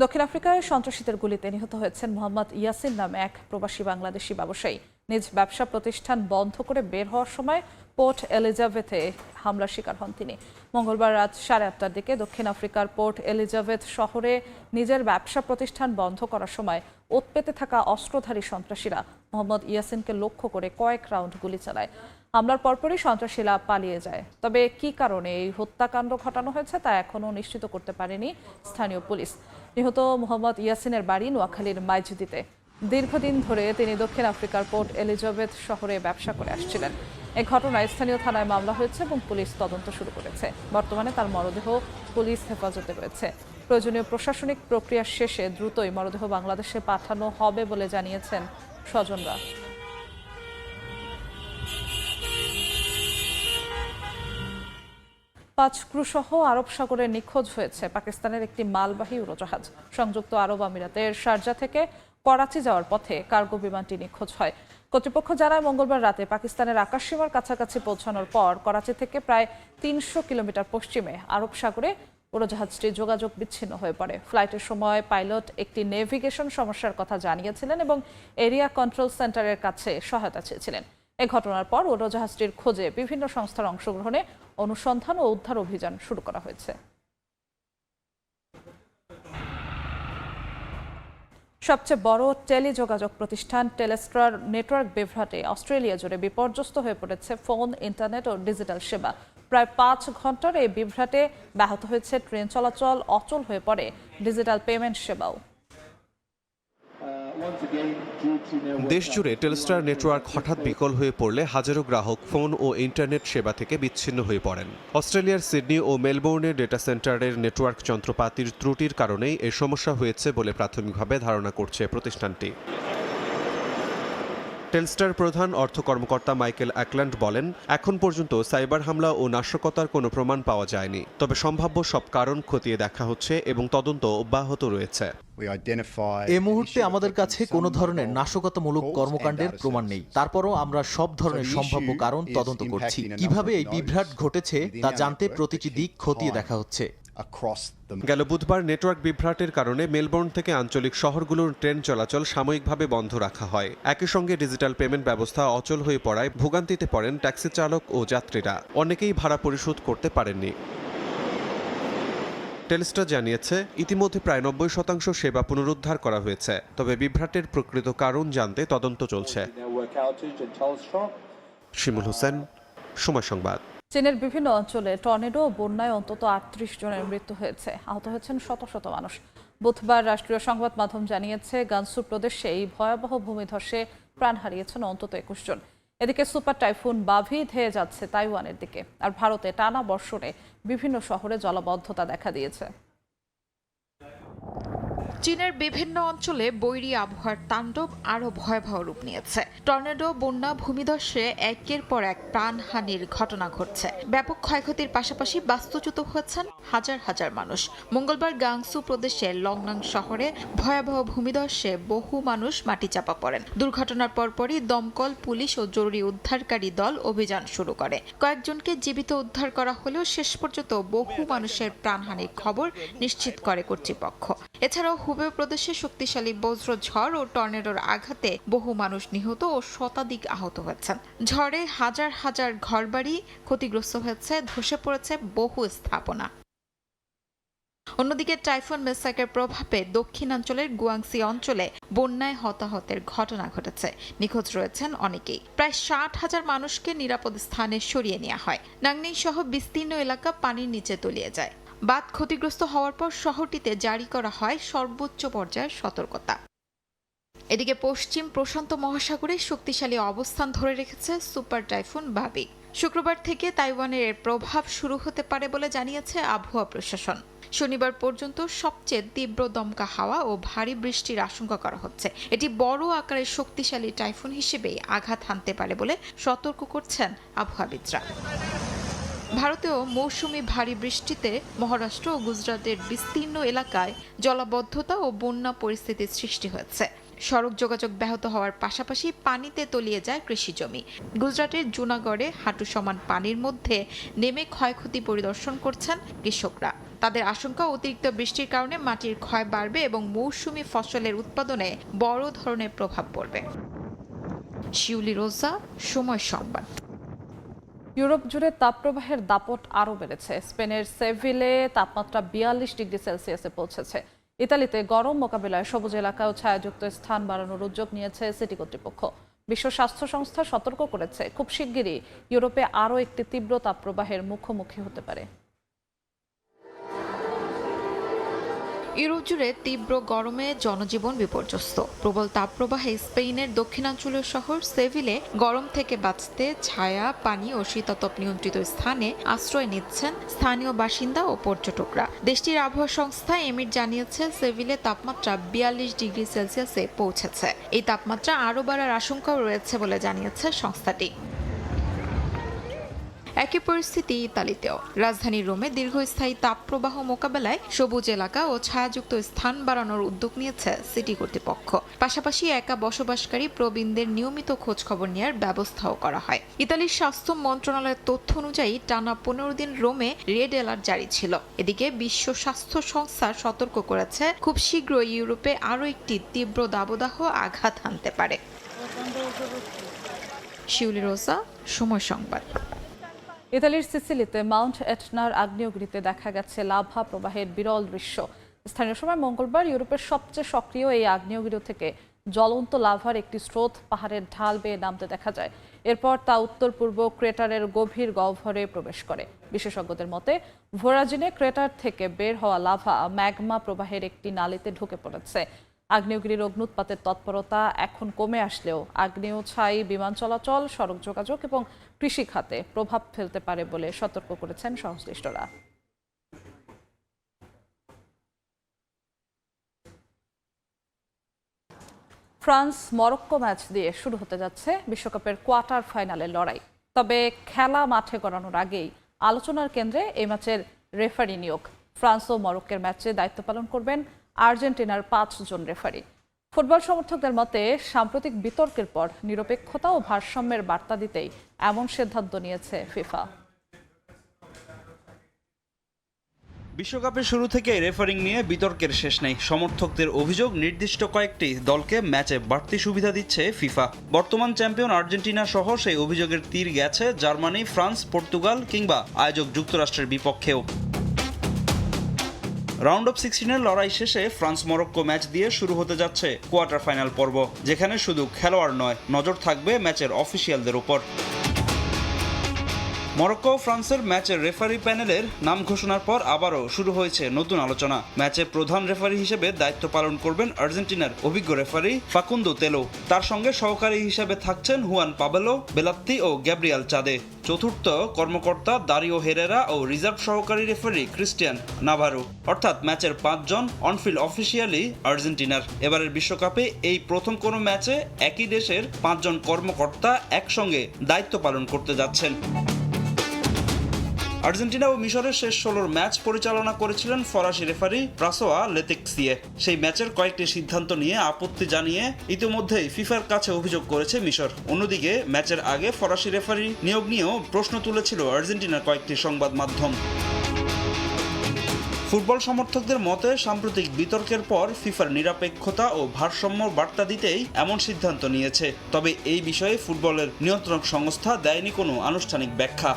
দক্ষিণ আফ্রিকায় সন্ত্রাসীদের গুলিতে নিহত হয়েছেন মোহাম্মদ ইয়াসিন নামে এক প্রবাসী বাংলাদেশি ব্যবসায়ী। নিজ ব্যবসা প্রতিষ্ঠান বন্ধ করে বের হওয়ার সময় পোর্ট এলিজাবেথে হামলার শিকার হন তিনি। মঙ্গলবার রাত 8:30টার দিকে দক্ষিণ আফ্রিকার পোর্ট এলিজাবেথ শহরে নিজের ব্যবসা প্রতিষ্ঠান বন্ধ করার সময় ওত পেতে থাকা অস্ত্রধারী সন্ত্রাসীরা মোহাম্মদ ইয়াসিনকে লক্ষ্য করে কয়েক রাউন্ড গুলি চালায়। হামলার পরপরই সন্ত্রাসীরা পালিয়ে যায়। তবে কী কারণে এই হত্যাকাণ্ড ঘটানো হয়েছে তা এখনও নিশ্চিত করতে পারেনি স্থানীয় পুলিশ। নিহত মোহাম্মদ ইয়াসিনের বাড়ি নোয়াখালীর মাইজদিতে। দীর্ঘদিন ধরে তিনি দক্ষিণ আফ্রিকার পোর্ট এলিজাবেথ শহরে ব্যবসা করে আসছিলেন। এই ঘটনায় স্থানীয় থানায় মামলা হয়েছে এবং পুলিশ তদন্ত শুরু করেছে। বর্তমানে তার মরদেহ পুলিশ হেফাজতে রয়েছে। প্রয়োজনীয় প্রশাসনিক প্রক্রিয়া শেষে দ্রুতই মরদেহ বাংলাদেশে পাঠানো হবে বলে জানিয়েছেন স্বজনরা। পাঁচ ক্রু সহ আরব সাগরে নিখোঁজ হয়েছে পাকিস্তানের একটি মালবাহী উড়োজাহাজ। সংযুক্ত আরব আমিরাতের শারজা থেকে করাচি যাওয়ার পথে কার্গো বিমানটি নিখোঁজ হয়। কর্তৃপক্ষ জানায় মঙ্গলবার রাতে পাকিস্তানের আকাশসীমার কাছাকাছি পৌঁছানোর পর করাচি থেকে প্রায় ৩০০ কিলোমিটার পশ্চিমে আরব সাগরে উড়োজাহাজটি যোগাযোগ বিচ্ছিন্ন হয়ে পড়ে। ফ্লাইটের সময় পাইলট একটি নেভিগেশন সমস্যার কথা জানিয়েছিলেন এবং এরিয়া কন্ট্রোল সেন্টারের কাছে সহায়তা চেয়েছিলেন। এ ঘটনার পর উড়োজাহাজটির খোঁজে বিভিন্ন সংস্থার অংশগ্রহণে অনুসন্ধান ও উদ্ধার অভিযান শুরু করা হয়েছে। সবচেয়ে বড় টেলিযোগাযোগ প্রতিষ্ঠান টেলেস্ট্রার নেটওয়ার্ক বিভ্রাটে অস্ট্রেলিয়া জুড়ে বিপর্যস্ত হয়ে পড়েছে ফোন, ইন্টারনেট ও ডিজিটাল সেবা। প্রায় ৫ ঘন্টার এই বিভ্রাটে ব্যাহত হয়েছে ট্রেন চলাচল, অচল হয়ে পড়ে ডিজিটাল পেমেন্ট সেবাও। দেশজুড়ে টেলস্টার নেটওয়ার্ক হঠাৎ বিকল হয়ে পড়লে হাজারো গ্রাহক ফোন ও ইন্টারনেট সেবা থেকে বিচ্ছিন্ন হয়ে পড়েন। অস্ট্রেলিয়ার সিডনি ও মেলবোর্নের ডেটা সেন্টারের নেটওয়ার্ক যন্ত্রপাতির ত্রুটির কারণেই এই সমস্যা হয়েছে বলে প্রাথমিকভাবে ধারণা করছে প্রতিষ্ঠানটি। টেলস্টার প্রধান অর্থ কর্মকর্তা মাইকেল অ্যাকল্যান্ড বলেন, এখন পর্যন্ত সাইবার হামলা ও নাশকতার কোনো প্রমাণ পাওয়া যায়নি, তবে সম্ভাব্য সব কারণ খতিয়ে দেখা হচ্ছে এবং তদন্ত অব্যাহত রয়েছে। এই মুহূর্তে আমাদের কাছে কোনো ধরনের নাশকতামূলক কর্মকাণ্ডের প্রমাণ নেই। তারপরও আমরা সব ধরনের সম্ভাব্য কারণ তদন্ত করছি। কিভাবে এই বিভ্রাট ঘটেছে তা জানতে প্রতিটি দিক খতিয়ে দেখা হচ্ছে। গেল বুধবার নেটওয়ার্ক বিভ্রাটের কারণে মেলবোর্ন থেকে আঞ্চলিক শহরগুলোর ট্রেন চলাচল সাময়িকভাবে বন্ধ রাখা হয়। একই সঙ্গে ডিজিটাল পেমেন্ট ব্যবস্থা অচল হয়ে পড়ায় ভোগান্তিতে পড়েন ট্যাক্সি চালক ও যাত্রীরা। অনেকেই ভাড়া পরিশোধ করতে পারেননি। টেলস্টার জানিয়েছে ইতিমধ্যে প্রায় ৯০% সেবা পুনরুদ্ধার করা হয়েছে, তবে বিভ্রাটের প্রকৃত কারণ জানতে তদন্ত চলছে। শিমুল হোসেন, সময় সংবাদ। চীনের বিভিন্ন অঞ্চলে টর্নেডো ও বন্যায় অন্তত ৩৮ জনের মৃত্যু হয়েছে, আহত হয়েছেন শত শত মানুষ। বুধবার রাষ্ট্রীয় সংবাদ মাধ্যম জানিয়েছে গানসু প্রদেশে এই ভয়াবহ ভূমিধসে প্রাণ হারিয়েছেন অন্তত ২১ জন। এদিকে সুপার টাইফুন বাভি ধেয়ে যাচ্ছে তাইওয়ানের দিকে। আর ভারতে টানা বর্ষণে বিভিন্ন শহরে জলাবদ্ধতা দেখা দিয়েছে। চীনের বিভিন্ন অঞ্চলে বৈরী আবহাওয়ার তাণ্ডব আরও ভয়াবহ রূপ নিয়েছে। টর্নেডো, বন্যা, ভূমিধসে একের পর এক প্রাণহানির ঘটনা ঘটছে। ব্যাপক ক্ষয়ক্ষতির পাশাপাশি বাস্তুচ্যুত হয়েছেন হাজার হাজার মানুষ। মঙ্গলবার গাংসু প্রদেশের লংনাং শহরে ভয়াবহ ভূমিধসে বহু মানুষ মাটি চাপা পড়েন। দুর্ঘটনার পরপরই দমকল, পুলিশ ও জরুরি উদ্ধারকারী দল অভিযান শুরু করে। কয়েকজনকে জীবিত উদ্ধার করা হলেও শেষ পর্যন্ত বহু মানুষের প্রাণহানির খবর নিশ্চিত করে কর্তৃপক্ষ। এছাড়াও হুবে প্রদেশে শক্তিশালী বজ্র ঝড় ও টর্নেডোর আঘাতে বহু মানুষ নিহত ও শতাধিক আহত হয়েছেন। ঝড়ে হাজার হাজার ঘরবাড়ি ক্ষতিগ্রস্ত হয়েছে, ধসে পড়েছে বহু স্থাপনা। অন্যদিকে টাইফুন মেসাকের প্রভাবে দক্ষিণাঞ্চলের গুয়াংসি অঞ্চলে বন্যায় হতাহতের ঘটনা ঘটেছে। নিখোঁজ রয়েছেন অনেকেই। প্রায় ৬০,০০০ মানুষকে নিরাপদ স্থানে সরিয়ে নেওয়া হয়। নাংনিং সহ বিস্তীর্ণ এলাকা পানির নিচে তলিয়ে যায়। বাঁধ ক্ষতিগ্রস্ত হওয়ার পর শহরটিতে জারি করা হয় সর্বোচ্চ পর্যায়ের সতর্কতা। এদিকে পশ্চিম প্রশান্ত মহাসাগরে শক্তিশালী অবস্থান ধরে রেখেছে সুপার টাইফুন বাবি। শুক্রবার থেকে তাইওয়ানের এর প্রভাব শুরু হতে পারে বলে জানিয়েছে আবহাওয়া প্রশাসন। শনিবার পর্যন্ত সবচেয়ে তীব্র দমকা হাওয়া ও ভারী বৃষ্টির আশঙ্কা করা হচ্ছে। এটি বড় আকারের শক্তিশালী টাইফুন হিসেবেই আঘাত হানতে পারে বলে সতর্ক করছেন আবহাওয়াবিদরা। ভারতেও মৌসুমি ভারী বৃষ্টিতে মহারাষ্ট্র ও গুজরাটের বিস্তীর্ণ এলাকায় জলাবদ্ধতা ও বন্যা পরিস্থিতির সৃষ্টি হয়েছে। সড়ক যোগাযোগ ব্যাহত হওয়ার পাশাপাশি পানিতে তলিয়ে যায় কৃষিজমি। গুজরাটের জুনাগড়ে হাঁটু সমান পানির মধ্যে নেমে ক্ষয়ক্ষতি পরিদর্শন করছেন কৃষকরা। তাদের আশঙ্কা অতিরিক্ত বৃষ্টির কারণে মাটির ক্ষয় বাড়বে এবং মৌসুমি ফসলের উৎপাদনে বড় ধরনের প্রভাব পড়বে। শিউলি রোজা, সময় সংবাদ। ইউরোপ জুড়ে তাপপ্রবাহের দাপট আরও বেড়েছে। স্পেনের সেভিলে তাপমাত্রা ৪২ ডিগ্রি সেলসিয়াসে পৌঁছেছে। ইতালিতে গরম মোকাবিলায় সবুজ এলাকা ও ছায়াযুক্ত স্থান বাড়ানোর উদ্যোগ নিয়েছে সিটি কর্তৃপক্ষ। বিশ্ব স্বাস্থ্য সংস্থা সতর্ক করেছে, খুব শিগগিরই ইউরোপে আরও একটি তীব্র তাপপ্রবাহের মুখোমুখি হতে পারে। ইউরোপ জুড়ে তীব্র গরমে জনজীবন বিপর্যস্ত। প্রবল তাপপ্রবাহে স্পেনের দক্ষিণাঞ্চলীয় শহর সেভিলে গরম থেকে বাঁচতে ছায়া, পানি ও শীতাতপ নিয়ন্ত্রিত স্থানে আশ্রয় নিচ্ছেন স্থানীয় বাসিন্দা ও পর্যটকরা। দেশটির আবহাওয়া সংস্থা এমির জানিয়েছে, সেভিলে তাপমাত্রা 42 ডিগ্রি সেলসিয়াসে পৌঁছেছে। এই তাপমাত্রা আরও বাড়ার আশঙ্কাও রয়েছে বলে জানিয়েছে সংস্থাটি। একই পরিস্থিতি ইতালিতেও। রাজধানী রোমে দীর্ঘস্থায়ী তাপপ্রবাহ মোকাবেলায় সবুজ এলাকা ও ছায়াযুক্ত স্থান বাড়ানোর উদ্যোগ নিয়েছে সিটি কর্তৃপক্ষ। পাশাপাশি একা বসবাসকারী প্রবীণদের নিয়মিত খোঁজ খবর নেওয়ার ব্যবস্থাও করা হয়। ইতালির স্বাস্থ্য মন্ত্রণালয়ের তথ্য অনুযায়ী টানা 15 দিন রোমে রেড অ্যালার্ট জারি ছিল। এদিকে বিশ্ব স্বাস্থ্য সংস্থা সতর্ক করেছে, খুব শীঘ্রই ইউরোপে আরও একটি তীব্র দাবদাহ আঘাত হানতে পারে। শিউলি রোজা, সময় সংবাদ। ইতালির সিসিলিতে মাউন্ট এটনার আগ্নেয়গিরিতে দেখা গেছে লাভা প্রবাহের বিরল দৃশ্য। স্থানীয় সময় মঙ্গলবার ইউরোপের সবচেয়ে সক্রিয় এই আগ্নেয়গিরি থেকে জ্বলন্ত লাভার একটি স্রোত পাহাড়ের ঢাল বেয়ে নামতে দেখা যায়। এরপর তা উত্তর পূর্ব ক্রেটারের গভীর গহ্বরে প্রবেশ করে। বিশেষজ্ঞদের মতে, ভোরাজিনে ক্রেটার থেকে বের হওয়া লাভা ম্যাগমা প্রবাহের একটি নালীতে ঢুকে পড়েছে। আগ্নেয়গিরির অগ্নুৎপাতের তৎপরতা এখন কমে আসলেও আগ্নেয় ছাই বিমান চলাচল, সড়ক যোগাযোগ এবং কৃষি খাতে প্রভাব ফেলতে পারে বলে সতর্ক করেছেন সংশ্লিষ্টরা। ফ্রান্স মরক্কো ম্যাচ দিয়ে শুরু হতে যাচ্ছে বিশ্বকাপের কোয়ার্টার ফাইনালের লড়াই। তবে খেলা মাঠে গড়ানোর আগেই আলোচনার কেন্দ্রে এই ম্যাচের রেফারি নিয়োগ। ফ্রান্স ও মরক্কোর ম্যাচে দায়িত্ব পালন করবেন আর্জেন্টিনার 5 জন রেফারি। ফুটবল সমর্থকদের মতে, সাম্প্রতিক বিতর্কের পর নিরপেক্ষতা ও ভারসাম্যের বার্তা দিতেই এমন সিদ্ধান্ত নিয়েছে ফিফা। বিশ্বকাপের শুরু থেকে রেফারিং নিয়ে বিতর্কের শেষ নেই। সমর্থকদের অভিযোগ, নির্দিষ্ট কয়েকটি দলকে ম্যাচে বাড়তি সুবিধা দিচ্ছে ফিফা। বর্তমান চ্যাম্পিয়ন আর্জেন্টিনা সহ সেই অভিযোগের তীর গেছে জার্মানি, ফ্রান্স, পর্তুগাল কিংবা আয়োজক যুক্তরাষ্ট্রের বিপক্ষেও। রাউন্ড অফ 16-এর লড়াই শেষে ফ্রান্স মরক্কো ম্যাচ দিয়ে শুরু হতে যাচ্ছে কোয়ার্টার ফাইনাল পর্ব, যেখানে শুধু খেলোয়াড় নয়, নজর থাকবে ম্যাচের অফিসিয়ালদের উপর। মরক্কো ও ফ্রান্সের ম্যাচের রেফারি প্যানেলের নাম ঘোষণার পর আবারও শুরু হয়েছে নতুন আলোচনা। ম্যাচে প্রধান রেফারি হিসেবে দায়িত্ব পালন করবেন আর্জেন্টিনার অভিজ্ঞ রেফারি ফাকুন্দো তেলো। তার সঙ্গে সহকারী হিসেবে থাকছেন হুয়ান পাবেলো, বেলাত্তি ও গ্যাব্রিয়াল চাদে। চতুর্থ কর্মকর্তা দারিও হেরেরা ও রিজার্ভ সহকারী রেফারি ক্রিস্টিয়ান নাভারো। অর্থাৎ ম্যাচের 5 জন অনফিল্ড অফিসিয়ালি আর্জেন্টিনার। এবারের বিশ্বকাপে এই প্রথম কোনো ম্যাচে একই দেশের 5 জন কর্মকর্তা একসঙ্গে দায়িত্ব পালন করতে যাচ্ছেন। আর্জেন্টিনা ও মিশরের শেষ 16 ম্যাচ পরিচালনা করেছিলেন ফরাসি রেফারি ফ্রাঁসোয়া লেতেক্সিয়ে। সেই ম্যাচের কয়েকটি সিদ্ধান্ত নিয়ে আপত্তি জানিয়ে ইতিমধ্যেই ফিফার কাছে অভিযোগ করেছে মিশর। অন্যদিকে ম্যাচের আগে ফরাসি রেফারি নিয়োগ নিয়েও প্রশ্ন তুলেছিল আর্জেন্টিনার কয়েকটি সংবাদ মাধ্যম। ফুটবল সমর্থকদের মতে, সাম্প্রতিক বিতর্কের পর ফিফার নিরপেক্ষতা ও ভারসাম্য বার্তা দিতেই এমন সিদ্ধান্ত নিয়েছে। তবে এই বিষয়ে ফুটবলের নিয়ন্ত্রক সংস্থা দেয়নি কোনো আনুষ্ঠানিক ব্যাখ্যা।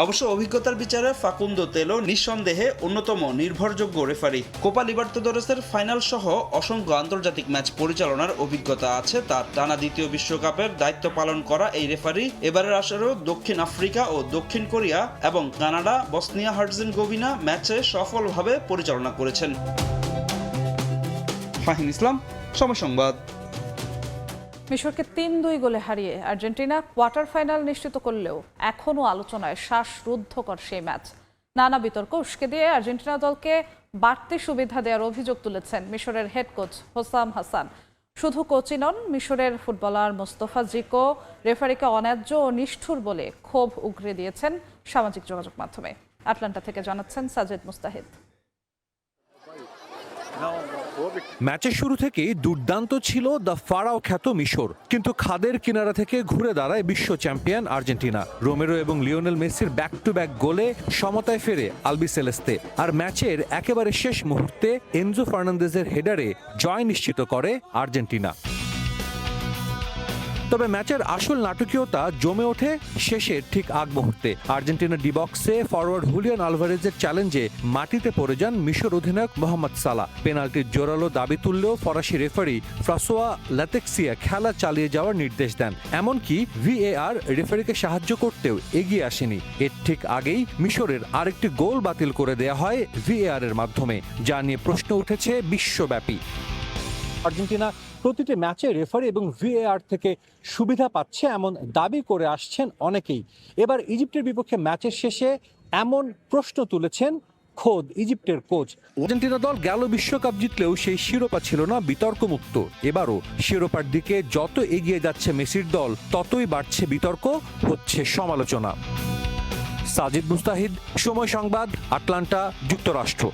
অবশ্য অভিজ্ঞতার বিচারে ফাকুন্দো তেলো নিঃসন্দেহে অন্যতম নির্ভরযোগ্য রেফারি। কোপা লিবার্তাদোরেসের ফাইনাল সহ অসংখ্য আন্তর্জাতিক ম্যাচ পরিচালনার অভিজ্ঞতা আছে তার। টানা দ্বিতীয় বিশ্বকাপের দায়িত্ব পালন করা এই রেফারি এবারের আসরেও দক্ষিণ আফ্রিকা ও দক্ষিণ কোরিয়া এবং কানাডা, বসনিয়া হার্জেগোভিনা ম্যাচে সফলভাবে পরিচালনা করেছেন। ফাহিম ইসলাম, সময় সংবাদ। মিশরকে 3-2 গোলে হারিয়ে আর্জেন্টিনা কোয়ার্টার ফাইনাল নিশ্চিত করলেও এখনও আলোচনায় শ্বাসরুদ্ধকর সেই ম্যাচ। নানা বিতর্ক উস্কে দিয়ে আর্জেন্টিনা দলকে বাড়তি সুবিধা দেওয়ার অভিযোগ তুলেছেন মিশরের হেড কোচ হোসাম হাসান। শুধু কোচই নন, মিশরের ফুটবলার মোস্তফা জিকো রেফারিকে অন্যায্য ও নিষ্ঠুর বলে ক্ষোভ উগরে দিয়েছেন সামাজিক যোগাযোগ মাধ্যমে। আটলান্টা থেকে জানাচ্ছেন সাজেদ মুস্তাহিদ। ম্যাচের শুরু থেকেই দুর্দান্ত ছিল দ্য ফারাও খ্যাত মিশর, কিন্তু খাদের কিনারা থেকে ঘুরে দাঁড়ায় বিশ্ব চ্যাম্পিয়ন আর্জেন্টিনা। রোমেরো এবং লিওনেল মেসির ব্যাক টু ব্যাক গোলে সমতায় ফেরে আলবিসেলেস্তে। আর ম্যাচের একেবারে শেষ মুহূর্তে এনজো ফার্নান্দেজের হেডারে জয় নিশ্চিত করে আর্জেন্টিনা। তবে ম্যাচের আসল নাটকীয়তা জমে ওঠে শেষের ঠিক আগ মুহূর্তে। আর্জেন্টিনার ডি বক্সে ফরওয়ার্ড হুলিয়ান আলভারেজের চ্যালেঞ্জে মাটিতে পড়ে যান মিশর অধিনায়ক মোহাম্মদ সালাহ। পেনাল্টির জোরালো দাবি তুললেও ফরাসি রেফারি ফ্রাসোয়া লাতেক্সিয়া খেলা চালিয়ে যাওয়ার নির্দেশ দেন। এমনকি ভিএআর রেফারিকে সাহায্য করতেও এগিয়ে আসেনি। এর ঠিক আগেই মিশরের আরেকটি গোল বাতিল করে দেয়া হয় ভিএআর এর মাধ্যমে, যা নিয়ে প্রশ্ন উঠেছে বিশ্বব্যাপী। আর্জেন্টিনা প্রতিটি ম্যাচে রেফারি এবং ভিএআর থেকে সুবিধা পাচ্ছে এমন দাবি করে আসছেন অনেকেই। এবার ইজিপ্টের বিপক্ষে ম্যাচের শেষে এমন প্রশ্ন তুলেছেন খোদ ইজিপ্টের কোচ। আর্জেন্টিনা দল গেল বিশ্বকাপ জিতলেও সেই শিরোপা ছিল না বিতর্কমুক্ত। এবারও শিরোপার দিকে যত এগিয়ে যাচ্ছে মেসির দল, ততই বাড়ছে বিতর্ক, হচ্ছে সমালোচনা। সাজিদ মুস্তাহিদ, সময় সংবাদ, আটলান্টা, যুক্তরাষ্ট্র।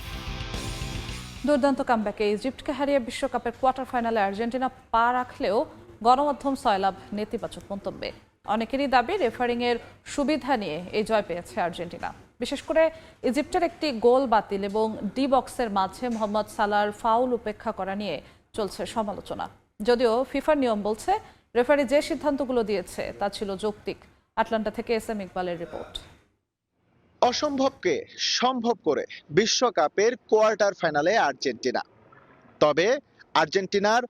দুর্দান্ত কামব্যাকে ইজিপ্টকে হারিয়ে বিশ্বকাপের কোয়ার্টার ফাইনালে আর্জেন্টিনা পা রাখলেও গণমাধ্যম সয়লাভ নেতিবাচক মন্তব্যে। অনেকেরই দাবি রেফারিংয়ের সুবিধা নিয়ে এই জয় পেয়েছে আর্জেন্টিনা। বিশেষ করে ইজিপ্টের একটি গোল বাতিল এবং ডি বক্সের মাঝে মোহাম্মদ সালাহর ফাউল উপেক্ষা করা নিয়ে চলছে সমালোচনা। যদিও ফিফার নিয়ম বলছে রেফারি যে সিদ্ধান্তগুলো দিয়েছে তা ছিল যৌক্তিক। আটলান্টা থেকে এস এম ইকবালের রিপোর্ট। অসম্ভবকে সম্ভব করে বিশ্বকাপের কোয়ার্টার ফাইনালে আর্জেন্টিনা। তবে আর্জেন্টিনার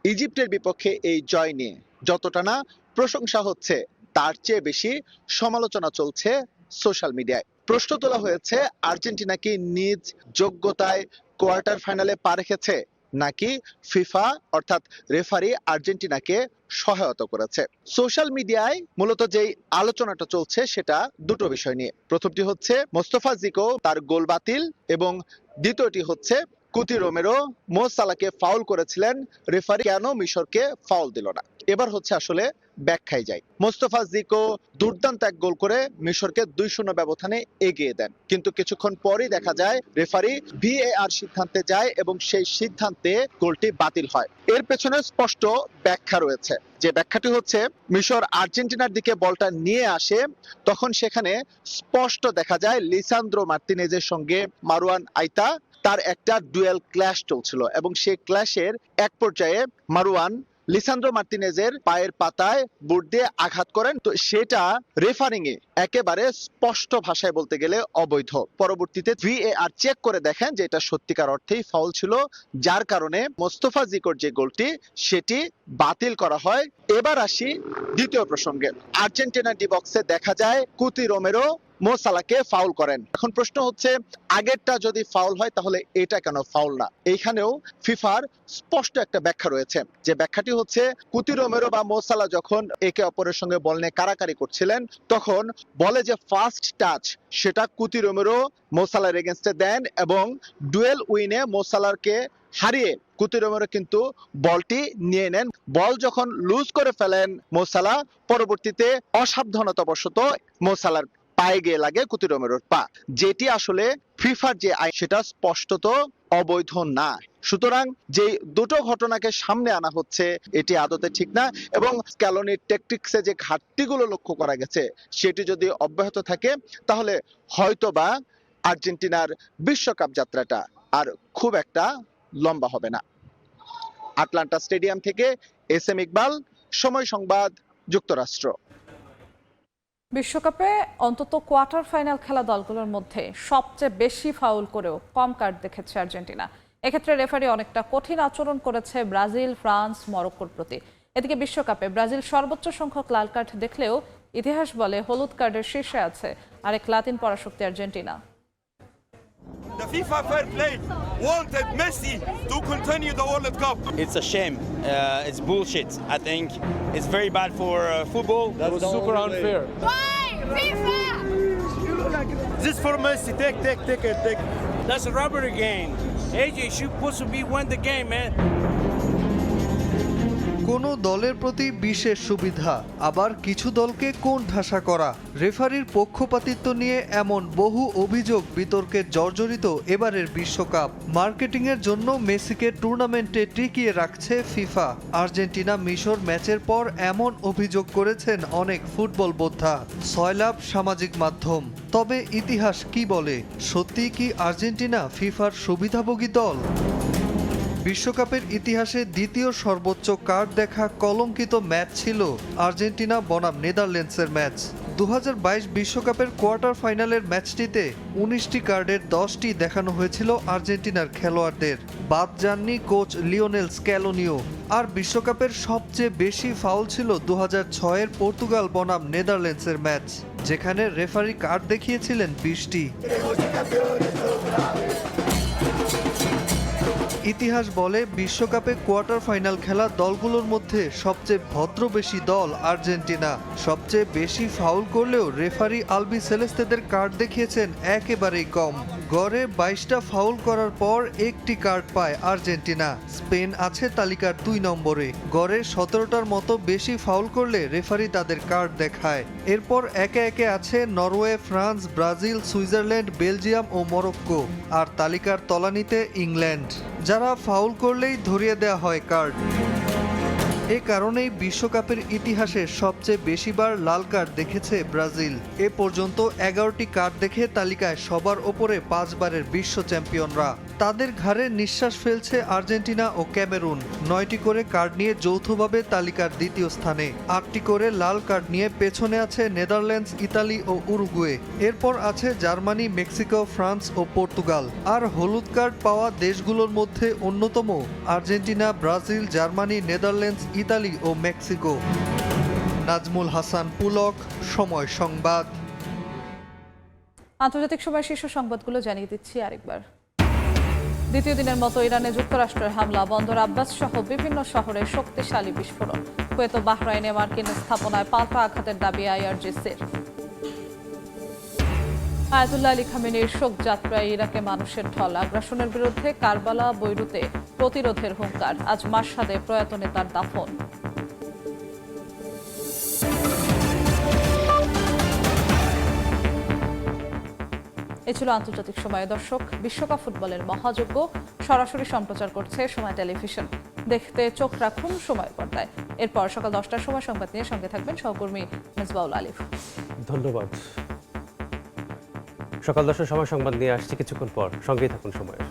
ইজিপ্টের বিপক্ষে এই জয় নিয়ে যতটা না প্রশংসা হচ্ছে, তার চেয়ে বেশি সমালোচনা চলছে সোশ্যাল মিডিয়ায়। প্রশ্ন তোলা হয়েছে, আর্জেন্টিনা কি নিজ যোগ্যতায় কোয়ার্টার ফাইনালে পা রেখেছে, নাকি ফিফা অর্থাৎ রেফারি আর্জেন্টিনাকে সহায়তা করেছে। সোশ্যাল মিডিয়ায় মূলত যেই আলোচনাটা চলছে সেটা দুটো বিষয় নিয়ে। প্রথমটি হচ্ছে মোস্তফা জিকো তার গোল বাতিল, এবং দ্বিতীয়টি হচ্ছে কুতি রোমেরো মো সালাহকে ফাউল করেছিলেন, রেফারি কেন মিশরকে ফাউল দিল না। এবার হচ্ছে আসলে ব্যাখ্যায় যায়। মোস্তফা জিকো দুর্দান্ত এক গোল করে মিশরকে 2-0 ব্যবধানে এগিয়ে দেন, কিন্তু কিছুক্ষণ পরই দেখা যায় রেফারি ভিএআর সিদ্ধান্তে যায় এবং সেই সিদ্ধান্তে গোলটি বাতিল হয়। এর পেছনে স্পষ্ট ব্যাখ্যা রয়েছে, যে ব্যাখ্যাটি হচ্ছে মিশর আর্জেন্টিনার দিকে বলটা নিয়ে আসে, তখন সেখানে স্পষ্ট দেখা যায় লিসান্দ্রো মার্তিনেজের সঙ্গে মারুয়ান আইতা তার একটা ডুয়েল ক্ল্যাশ চলছিল, এবং সেই ক্ল্যাশের এক পর্যায়ে মারুয়ান লিসান্দ্রো মার্তিনেজের পায়ের পাতায় বুট দিয়ে আঘাত করেন। তো সেটা রেফারিং এ একেবারে স্পষ্ট ভাষায় বলতে গেলে অবৈধ। পরবর্তীতে ভিএআর চেক করে দেখেন যে এটা সত্যিকার অর্থেই ফাউল ছিল, যার কারণে মোস্তফা জিকোর যে গোলটি সেটি বাতিল করা হয়। এবার আসি দ্বিতীয় প্রসঙ্গে। আর্জেন্টিনা ডি বক্সে দেখা যায় কুতি রোমেরো মো সালাহকে ফাউল করেন। এখন প্রশ্ন হচ্ছে, আগেরটা যদি ফাউল হয় তাহলে এটা কেন ফাউল না? এইখানেও ফিফার স্পষ্ট একটা ব্যাখ্যা রয়েছে, যে ব্যাখ্যাটি হচ্ছে কুতি রোমেরো বা মো সালাহ যখন একে অপরের সঙ্গে বল নিয়ে কারাকারি করছিলেন, তখন বলে যে ফার্স্ট টাচ সেটা কুতি রোমেরো মো সালাহর এগেইনস্টে দেন, এবং ডুয়েল উইনে মো সালাহকে হারিয়ে কুতি রোমেরো কিন্তু বলটি নিয়ে নেন। বল যখন লুজ করে ফেলেন মো সালাহ, পরবর্তীতে অসাবধানতাবশত মো সালাহর পায়ে গিয়ে লাগে কুতি রোমেরোর পা, যেটি আসলে ফিফার যে আইন সেটা স্পষ্টত অবৈধ না। সুতরাং যে দুটো ঘটনাকে সামনে আনা হচ্ছে এটি আদতে ঠিক না, এবং স্ক্যালোনির ট্যাকটিক্সে যে ঘাটতিগুলো লক্ষ্য করা গেছে সেটি যদি অব্যাহত থাকে তাহলে হয়তোবা আর্জেন্টিনার বিশ্বকাপ যাত্রাটা আর খুব একটা লম্বা হবে না। আটলান্টা স্টেডিয়াম থেকে এস এম ইকবাল, সময় সংবাদ, যুক্তরাষ্ট্র। বিশ্বকাপে অন্তত কোয়ার্টার ফাইনাল খেলা দলগুলোর মধ্যে সবচেয়ে বেশি ফাউল করেও কম কার্ড দেখেছে আর্জেন্টিনা। এক্ষেত্রে রেফারি অনেকটা কঠিন আচরণ করেছে ব্রাজিল, ফ্রান্স, মরক্কোর প্রতি। এদিকে বিশ্বকাপে ব্রাজিল সর্বোচ্চ সংখ্যক লাল কার্ড দেখলেও ইতিহাস বলে হলুদ কার্ডের শীর্ষে আছে আরেক লাতিন পরাশক্তি Argentina. The FIFA fair play wanted Messi to continue the World Cup. It's a shame. It's bullshit. I think it's very bad for football. That was super unfair. Why FIFA? This for Messi. Take it. That's a rubber game. AJ should supposed to be win the game, man. কোনো দলের প্রতি বিশেষ সুবিধা, আবার কিছু দলকে কোণঠাসা করা, রেফারির পক্ষপাতিত্ব নিয়ে এমন বহু অভিযোগ বিতর্কে জর্জরিত এবারের বিশ্বকাপ। মার্কেটিংয়ের জন্য মেসিকে টুর্নামেন্টে টিকিয়ে রাখছে ফিফা। আর্জেন্টিনা মিশর ম্যাচের পর এমন অভিযোগ করেছেন অনেক ফুটবল বোদ্ধা, সয়লাভ সামাজিক মাধ্যম। তবে ইতিহাস কি বলে? সত্যি কি আর্জেন্টিনা ফিফার সুবিধাভোগী দল? বিশ্বকাপের ইতিহাসে দ্বিতীয় সর্বোচ্চ কার্ড দেখা কলঙ্কিত ম্যাচ ছিল আর্জেন্টিনা বনাম নেদারল্যান্ডসের ম্যাচ। 2022 বিশ্বকাপের কোয়ার্টার ফাইনালের ম্যাচটিতে 19টি কার্ডের 10টি দেখানো হয়েছিল আর্জেন্টিনার খেলোয়াড়দের। বাদ যাননি কোচ লিওনেল স্ক্যালোনিও। আর বিশ্বকাপের সবচেয়ে বেশি ফাউল ছিল 2006-এর পর্তুগাল বনাম নেদারল্যান্ডসের ম্যাচ, যেখানে রেফারি কার্ড দেখিয়েছিলেন 20টি। ইতিহাস বলে বিশ্বকাপে কোয়ার্টার ফাইনাল খেলা দলগুলোর মধ্যে সবচেয়ে ভদ্রবেশী দল আর্জেন্টিনা। সবচেয়ে বেশি ফাউল করলেও রেফারি আলবি সেলেস্তেদের কার্ড দেখিয়েছেন একেবারেই কম। গড়ে 22টা ফাউল করার পর একটি কার্ড পায় আর্জেন্টিনা। স্পেন আছে তালিকার 2 নম্বরে। গড়ে 17টার মতো বেশি ফাউল করলে রেফারি তাদের কার্ড দেখায়। এরপর একে একে আছে Norway, France, Brazil, Switzerland, Belgium ও মরক্কো। আর তালিকার তলানিতে ইংল্যান্ড, যারা ফাউল করলেই ধরিয়ে দেওয়া হয় কার্ড। এ কারণেই বিশ্বকাপের ইতিহাসে সবচেয়ে বেশিবার লাল কার্ড দেখেছে ব্রাজিল। এ পর্যন্ত 11টি কার্ড দেখে তালিকায় সবার ওপরে 5 বারের বিশ্ব চ্যাম্পিয়নরা। তাদের ঘাড়ে নিঃশ্বাস ফেলছে আর্জেন্টিনা ও ক্যামেরুন। 9টি করে কার্ড নিয়ে যৌথভাবে তালিকার দ্বিতীয় স্থানে। 8টি করে লাল কার্ড নিয়ে পেছনে আছে নেদারল্যান্ডস, ইতালি ও উরুগুয়ে। এরপর আছে জার্মানি, মেক্সিকো, ফ্রান্স ও পর্তুগাল। আর হলুদ কার্ড পাওয়া দেশগুলোর মধ্যে অন্যতম Argentina, Brazil, Germany, Netherlands, Italy ও মেক্সিকো। নাজমুল হাসান পুলক, সময় সংবাদ। আন্তর্জাতিক সময় শীর্ষ সংবাদগুলো জানিয়ে দিচ্ছি আরেকবার। দ্বিতীয় দিনের মতো ইরানে যুক্তরাষ্ট্রের হামলা, বন্দর আব্বাস সহ বিভিন্ন শহরে শক্তিশালী বিস্ফোরণ। কুয়েত ও বাহরাইনে মার্কিন স্থাপনায় পাল্টা আঘাতের দাবি আইআরজিসির। আয়াতুল্লাহ আলী খামেনির শোকযাত্রায় ইরাকে মানুষের ঢল। আগ্রাসনের বিরুদ্ধে কারবালা, বৈরুতে প্রতিরোধের হুঙ্কার। আজ মাশহাদে প্রয়াত নেতার দাফন। এ ছিল আন্তর্জাতিক সময়। দর্শক, বিশ্বকাপ ফুটবলের মহাযজ্ঞ সরাসরি সম্প্রচার করছে সময় টেলিভিশন। দেখতে চোখ রাখুন সময়ের পর্দায়। এরপর সকাল 10টার সময় সংবাদ নিয়ে সঙ্গে থাকবেন সহকর্মী মেজবাউল আলিফ। ধন্যবাদ। সকাল 10টার সময় সংবাদ নিয়ে আসছি কিছুক্ষণ পর, সঙ্গেই থাকুন সময়ের।